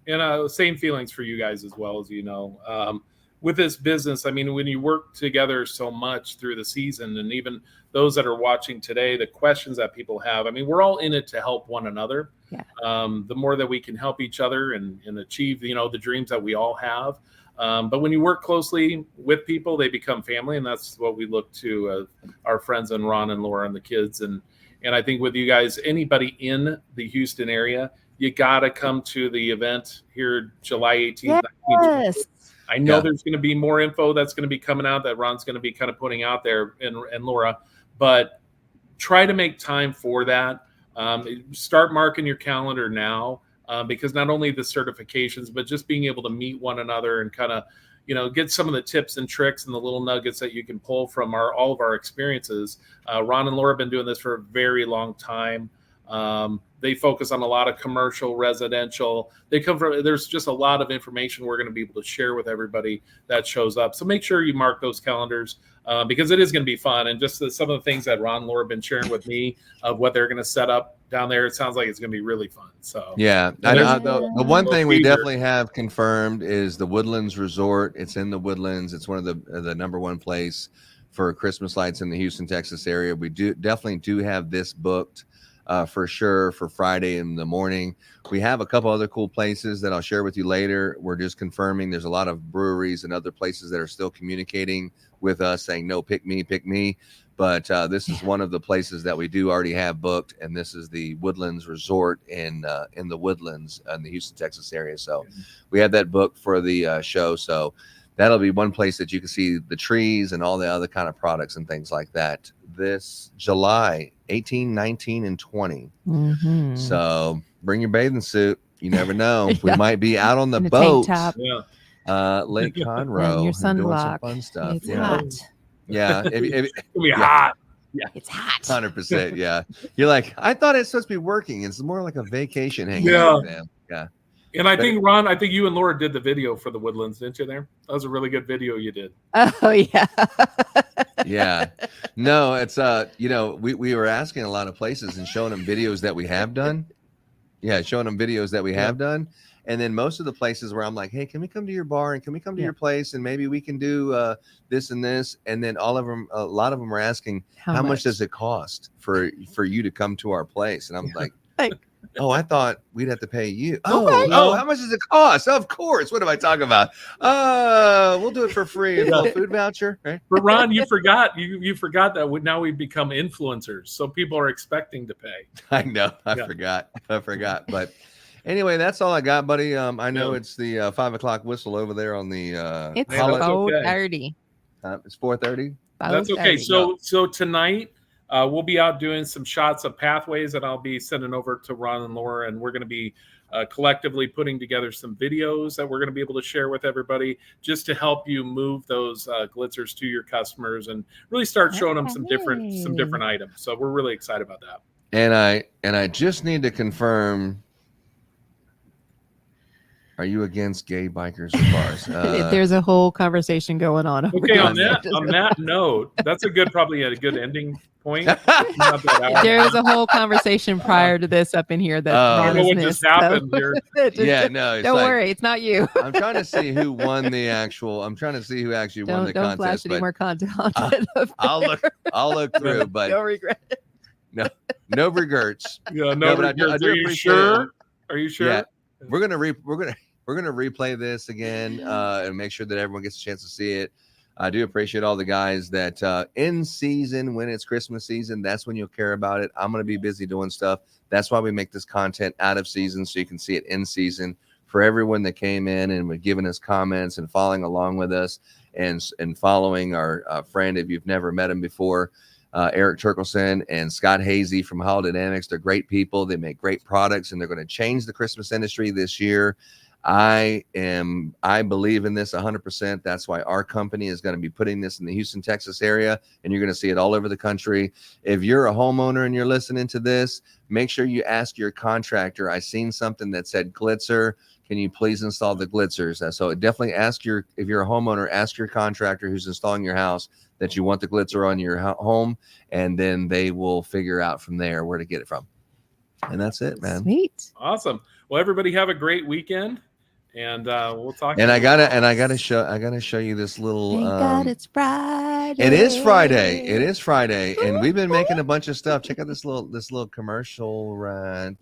And same feelings for you guys as well, as you know. with this business, I mean, when you work together so much through the season, and even those that are watching today, the questions that people have, I mean, we're all in it to help one another. Yeah. The more that we can help each other and achieve, the dreams that we all have. But when you work closely with people, they become family, and that's what we look to our friends and Ron and Laura and the kids. And I think with you guys, anybody in the Houston area, you got to come to the event here July 18th. Yes. I know there's going to be more info that's going to be coming out that Ron's going to be kind of putting out there, and Laura, but try to make time for that. Start marking your calendar now, because not only the certifications, but just being able to meet one another and kind of, get some of the tips and tricks and the little nuggets that you can pull from all of our experiences. Ron and Laura have been doing this for a very long time. They focus on a lot of commercial, residential. There's just a lot of information we're going to be able to share with everybody that shows up. So make sure you mark those calendars, because it is going to be fun. And just some of the things that Ron and Laura have been sharing with me of what they're going to set up down there, it sounds like it's going to be really fun. So yeah, the one thing we definitely have confirmed is the Woodlands Resort. It's in the Woodlands. It's one of the number one place for Christmas lights in the Houston, Texas area. We definitely do have this booked. For sure for Friday in the morning. We have a couple other cool places that I'll share with you later. We're just confirming there's a lot of breweries and other places that are still communicating with us saying, no, pick me. But this is one of the places that we do already have booked. And this is the Woodlands Resort in the Woodlands in the Houston, Texas area. So we have that booked for the show. So that'll be one place that you can see the trees and all the other kind of products and things like that this July 18, 19, and 20. Mm-hmm. So bring your bathing suit. You never know. Yeah. We might be out on the And a boat. tank top. Lake Conroe. And your and doing some sunblock. fun stuff. It's hot. Yeah. It's gonna be hot. Yeah. It's hot. 100%. Yeah. You're like, I thought it's supposed to be working. It's more like a vacation hanging out with them. Yeah. And I think, Ron, you and Laura did the video for the Woodlands, didn't you there? That was a really good video you did. Oh, yeah. Yeah. No, it's, we were asking a lot of places and showing them videos that we have done. Yeah, showing them videos that we have done. And then most of the places where I'm like, hey, can we come to your bar and can we come to your place and maybe we can do this and this? And then a lot of them are asking, how much does it cost for you to come to our place? And I'm like, oh, I thought we'd have to pay you. Oh, how much does it cost? Of course. What am I talking about? We'll do it for free. A little food voucher. Right? But Ron, you forgot that now we've become influencers, so people are expecting to pay. I know. I forgot. But anyway, that's all I got, buddy. I know it's the 5:00 whistle over there on the. It's 4:30. It's 4:30. That's okay. So tonight. We'll be out doing some shots of pathways that I'll be sending over to Ron and Laura, and we're going to be collectively putting together some videos that we're going to be able to share with everybody just to help you move those glitzers to your customers and really start showing them some different items. So we're really excited about that. And I just need to confirm. Are you against gay bikers or bars? There's a whole conversation going on. Okay, on that note, that's probably a good ending point. There was a whole conversation prior to this up in here that I don't know what just happened here. Don't worry, it's not you. I'm trying to see who won the actual. I'm trying to see who actually won the contest. Don't flash any more content on it. I'll look through, but no regret. No regrets. Yeah, no regrets. Are you sure? Are you sure? Yeah. We're gonna replay this again and make sure that everyone gets a chance to see it. I do appreciate all the guys that in season, when it's Christmas season, that's when you'll care about it. I'm gonna be busy doing stuff. That's why we make this content out of season so you can see it in season. For everyone that came in and was giving us comments and following along with us and following our friend, if you've never met him before, Erik Terkelsen and Scott Hazy from Holidynamics. They're great people. They make great products, and they're going to change the Christmas industry this year. I believe in this 100%. That's why our company is going to be putting this in the Houston, Texas area, and you're going to see it all over the country. If you're a homeowner and you're listening to this, make sure you ask your contractor. I seen something that said Glitzer. Can you please install the Glitzers? So definitely if you're a homeowner, ask your contractor who's installing your house that you want the Glitzer on your home, and then they will figure out from there where to get it from. And that's it, man. Sweet. Awesome. Well, everybody have a great weekend. and we'll talk. And I gotta show you this little. Thank God it's Friday. It is Friday. It is Friday, and we've been making a bunch of stuff. Check out this little commercial right.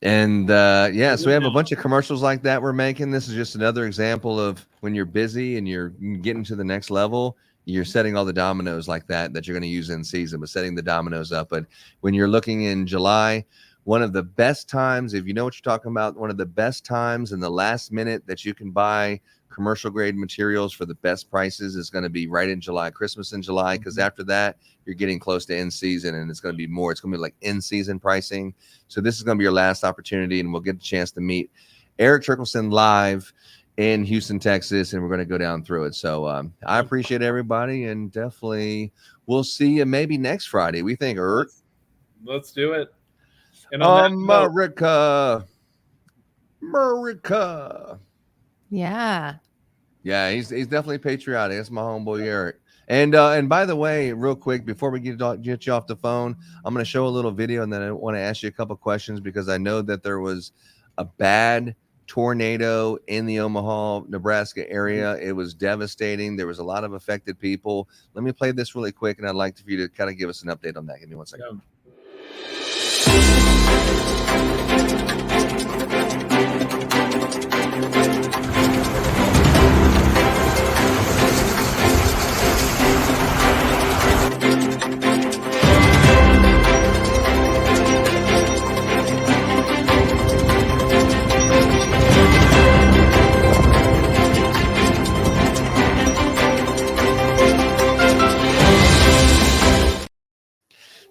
And so we have a bunch of commercials like that we're making. This is just another example of when you're busy and you're getting to the next level, you're setting all the dominoes like that you're going to use in season, but setting the dominoes up. But when you're looking in July, one of the best times, if you know what you're talking about, one of the best times in the last minute that you can buy commercial grade materials for the best prices is going to be right in July, Christmas in July, because after that, you're getting close to end season and it's going to be more. It's going to be like end season pricing. So this is going to be your last opportunity, and we'll get a chance to meet Erik Terkelsen live in Houston, Texas, and we're going to go down through it. So I appreciate everybody, and definitely we'll see you maybe next Friday. We think, let's do it. And on America. Yeah. Yeah, he's definitely patriotic. That's my homeboy Erik. And by the way, real quick, before we get you off the phone, I'm going to show a little video, and then I want to ask you a couple questions because I know that there was a bad tornado in the Omaha, Nebraska area. It was devastating. There was a lot of affected people. Let me play this really quick, and I'd like for you to kind of give us an update on that. Give me 1 second. Yeah.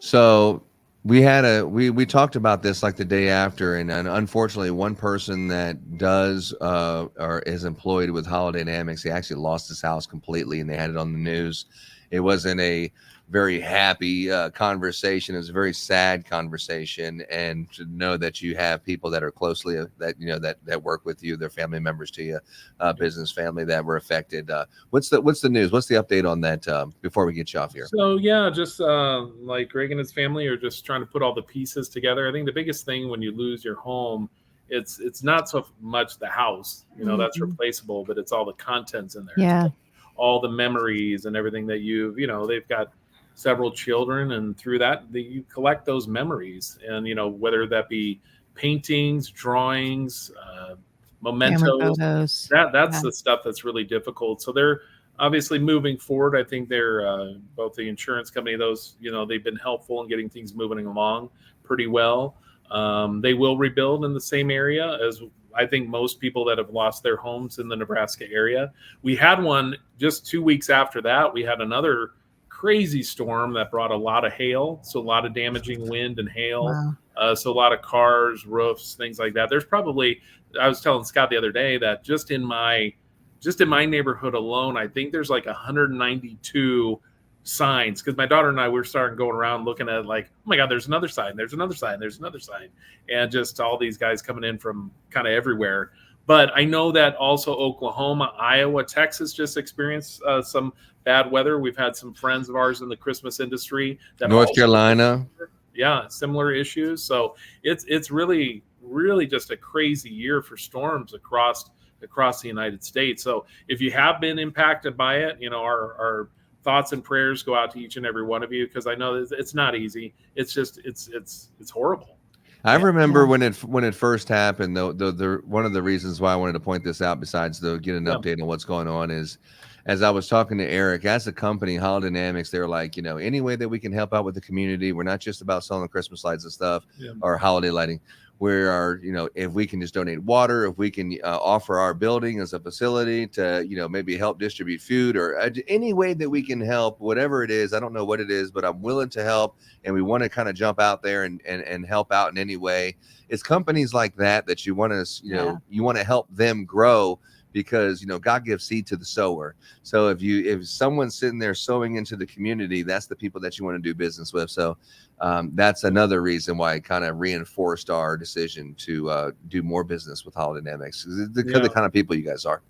So we talked about this like the day after, and unfortunately, one person that does or is employed with Holidynamics, he actually lost his house completely, and they had it on the news. It wasn't a very happy conversation. It was a very sad conversation, and to know that you have people that are closely that work with you, their family members to you, business family that were affected. What's the news? What's the update on that before we get you off here? So yeah, just like Greg and his family are just trying to put all the pieces together. I think the biggest thing when you lose your home, it's not so much the house, that's replaceable, but it's all the contents in there. Yeah. All the memories and everything that they've got several children, and through that you collect those memories, and whether that be paintings, drawings, mementos, that's the stuff that's really difficult. So they're obviously moving forward. I think they're both the insurance company, those they've been helpful in getting things moving along pretty well. They will rebuild in the same area as I think most people that have lost their homes in the Nebraska area. We had one just 2 weeks after that. We had another crazy storm that brought a lot of hail, so a lot of damaging wind and hail. Wow. So a lot of cars, roofs, things like that. There's probably, I was telling Scott the other day that just in my neighborhood alone, I think there's like 192 signs, because my daughter and I were starting going around looking at like, oh my God, there's another sign, there's another sign, there's another sign, and just all these guys coming in from kind of everywhere. But I know that also Oklahoma, Iowa, Texas just experienced some bad weather. We've had some friends of ours in the Christmas industry that North Carolina, similar issues. So it's really just a crazy year for storms across the United States. So if you have been impacted by it, our thoughts and prayers go out to each and every one of you, because I know it's not easy. It's just it's horrible. I remember when it first happened, though, one of the reasons why I wanted to point this out, besides get an update on what's going on, is as I was talking to Erik, as a company, Holidynamics, they're like, any way that we can help out with the community. We're not just about selling Christmas lights and stuff or holiday lighting. We are, if we can just donate water, if we can offer our building as a facility to, maybe help distribute food, or any way that we can help, whatever it is. I don't know what it is, but I'm willing to help. And we want to kind of jump out there and help out in any way. It's companies like that you want to, you want to help them grow, because, God gives seed to the sower. So if someone's sitting there sowing into the community, that's the people that you want to do business with. So that's another reason why it kind of reinforced our decision to do more business with Holidynamics, because of the kind of people you guys are.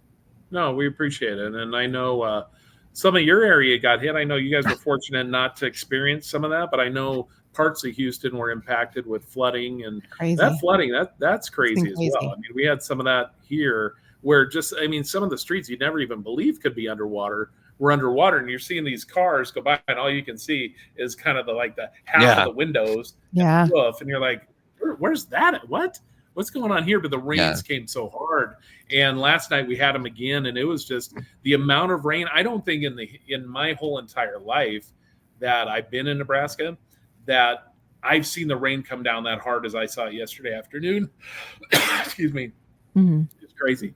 No, we appreciate it. And I know some of your area got hit. I know you guys were fortunate not to experience some of that, but I know parts of Houston were impacted with flooding, and that flooding, that's crazy as well. I mean, we had some of that here where some of the streets you'd never even believe could be underwater were underwater, and you're seeing these cars go by and all you can see is kind of the half of the windows and the roof, and you're like, where's that? What's going on here? But the rains came so hard, and last night we had them again, and it was just the amount of rain. I don't think in my whole entire life that I've been in Nebraska that I've seen the rain come down that hard as I saw it yesterday afternoon. Excuse me. Mm-hmm. It's crazy.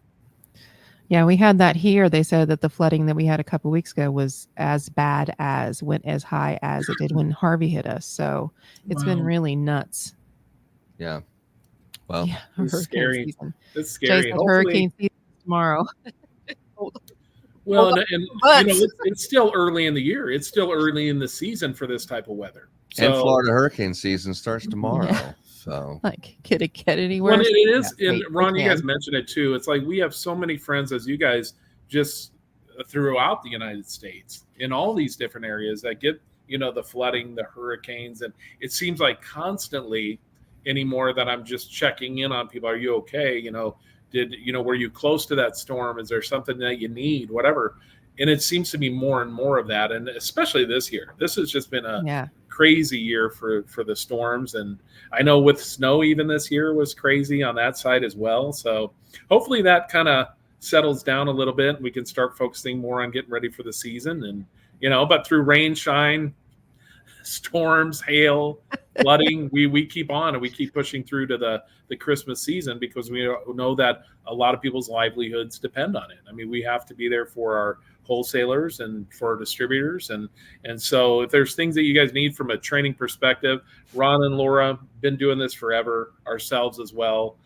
Yeah, we had that here. They said that the flooding that we had a couple weeks ago was as bad as, went as high as it did when Harvey hit us. So it's been really nuts. Yeah. Well, it's scary. It's scary. Hurricane season tomorrow. Well, and it's still early in the year. It's still early in the season for this type of weather. So, and Florida hurricane season starts tomorrow. Yeah. So, could it get anywhere? Well, it is. And Ron, you guys mentioned it too. It's like we have so many friends, as you guys, just throughout the United States, in all these different areas that get, the flooding, the hurricanes, and it seems like constantly anymore that I'm just checking in on people. Are you okay? Were you close to that storm? Is there something that you need? Whatever. And it seems to be more and more of that. And especially this year, this has just been a crazy year for the storms. And I know with snow, even this year was crazy on that side as well. So hopefully that kind of settles down a little bit. We can start focusing more on getting ready for the season. And, but through rain, shine, storms, hail, flooding, we keep on and we keep pushing through to the Christmas season, because we know that a lot of people's livelihoods depend on it. I mean, we have to be there for our wholesalers and for our distributors. And so if there's things that you guys need from a training perspective, Ron and Laura been doing this forever, ourselves as well.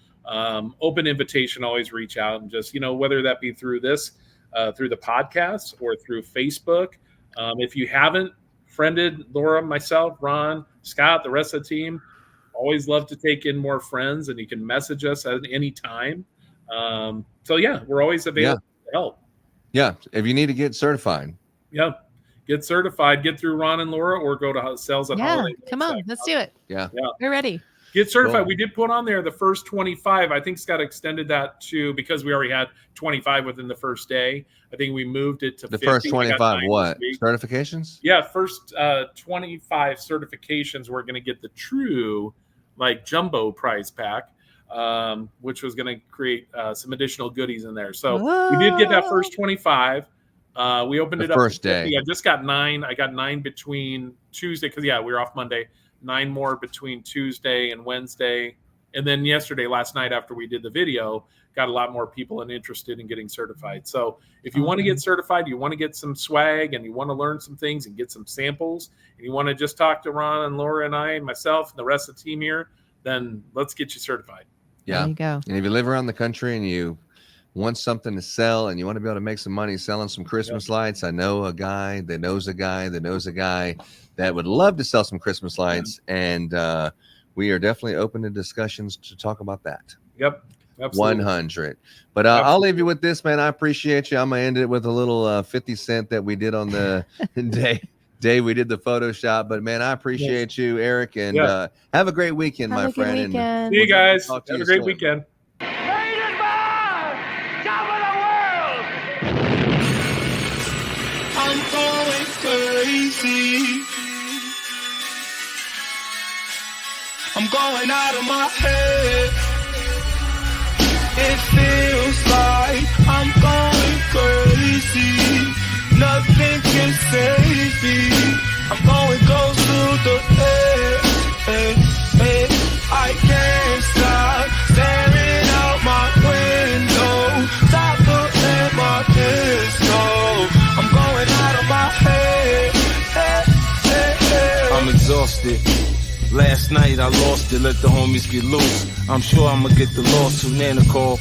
Open invitation, always reach out and just, whether that be through this, through the podcast or through Facebook. If you haven't friended Laura, myself, Ron, Scott, the rest of the team, always love to take in more friends, and you can message us at any time. We're always available to help. Yeah, if you need to get certified. Yeah, get certified, get through Ron and Laura, or go to sales at Holiday. Come on, let's do it. Yeah, we're ready. Get certified. Cool. We did put on there the first 25. I think Scott extended that to, because we already had 25 within the first day. I think we moved it to the 50. First 25 what? Certifications? Yeah, first 25 certifications. We're going to get the true jumbo prize pack, which was going to create some additional goodies in there. So we did get that first 25. We opened it up first day. I just got 9. I got 9 between Tuesday, because we were off Monday. 9 more between Tuesday and Wednesday. And then last night after we did the video, got a lot more people interested in getting certified. So if you want to get certified, you want to get some swag, and you want to learn some things and get some samples, and you want to just talk to Ron and Laura and I and myself and the rest of the team here, then let's get you certified. Yeah. There you go. And if you live around the country and you want something to sell and you want to be able to make some money selling some Christmas lights, I know a guy that knows a guy that knows a guy that would love to sell some Christmas lights. And we are definitely open to discussions to talk about that. Yep. Absolutely. 100. But I'll leave you with this, man. I appreciate you. I'm going to end it with a little 50 cent that we did on the day we did the Photoshop. But, man, I appreciate you, Eric. And have a great weekend, my friend. And see you guys. Have a great weekend. I'm going crazy. I'm going out of my head. It feels like I'm going crazy. Nothing can save me. I'm going close to the edge. I can't stop staring out my window. Stop looking my pistol. I'm going out of my head. I'm exhausted. Last night I lost it, let the homies get loose. I'm sure I'ma get the lawsuit and a call.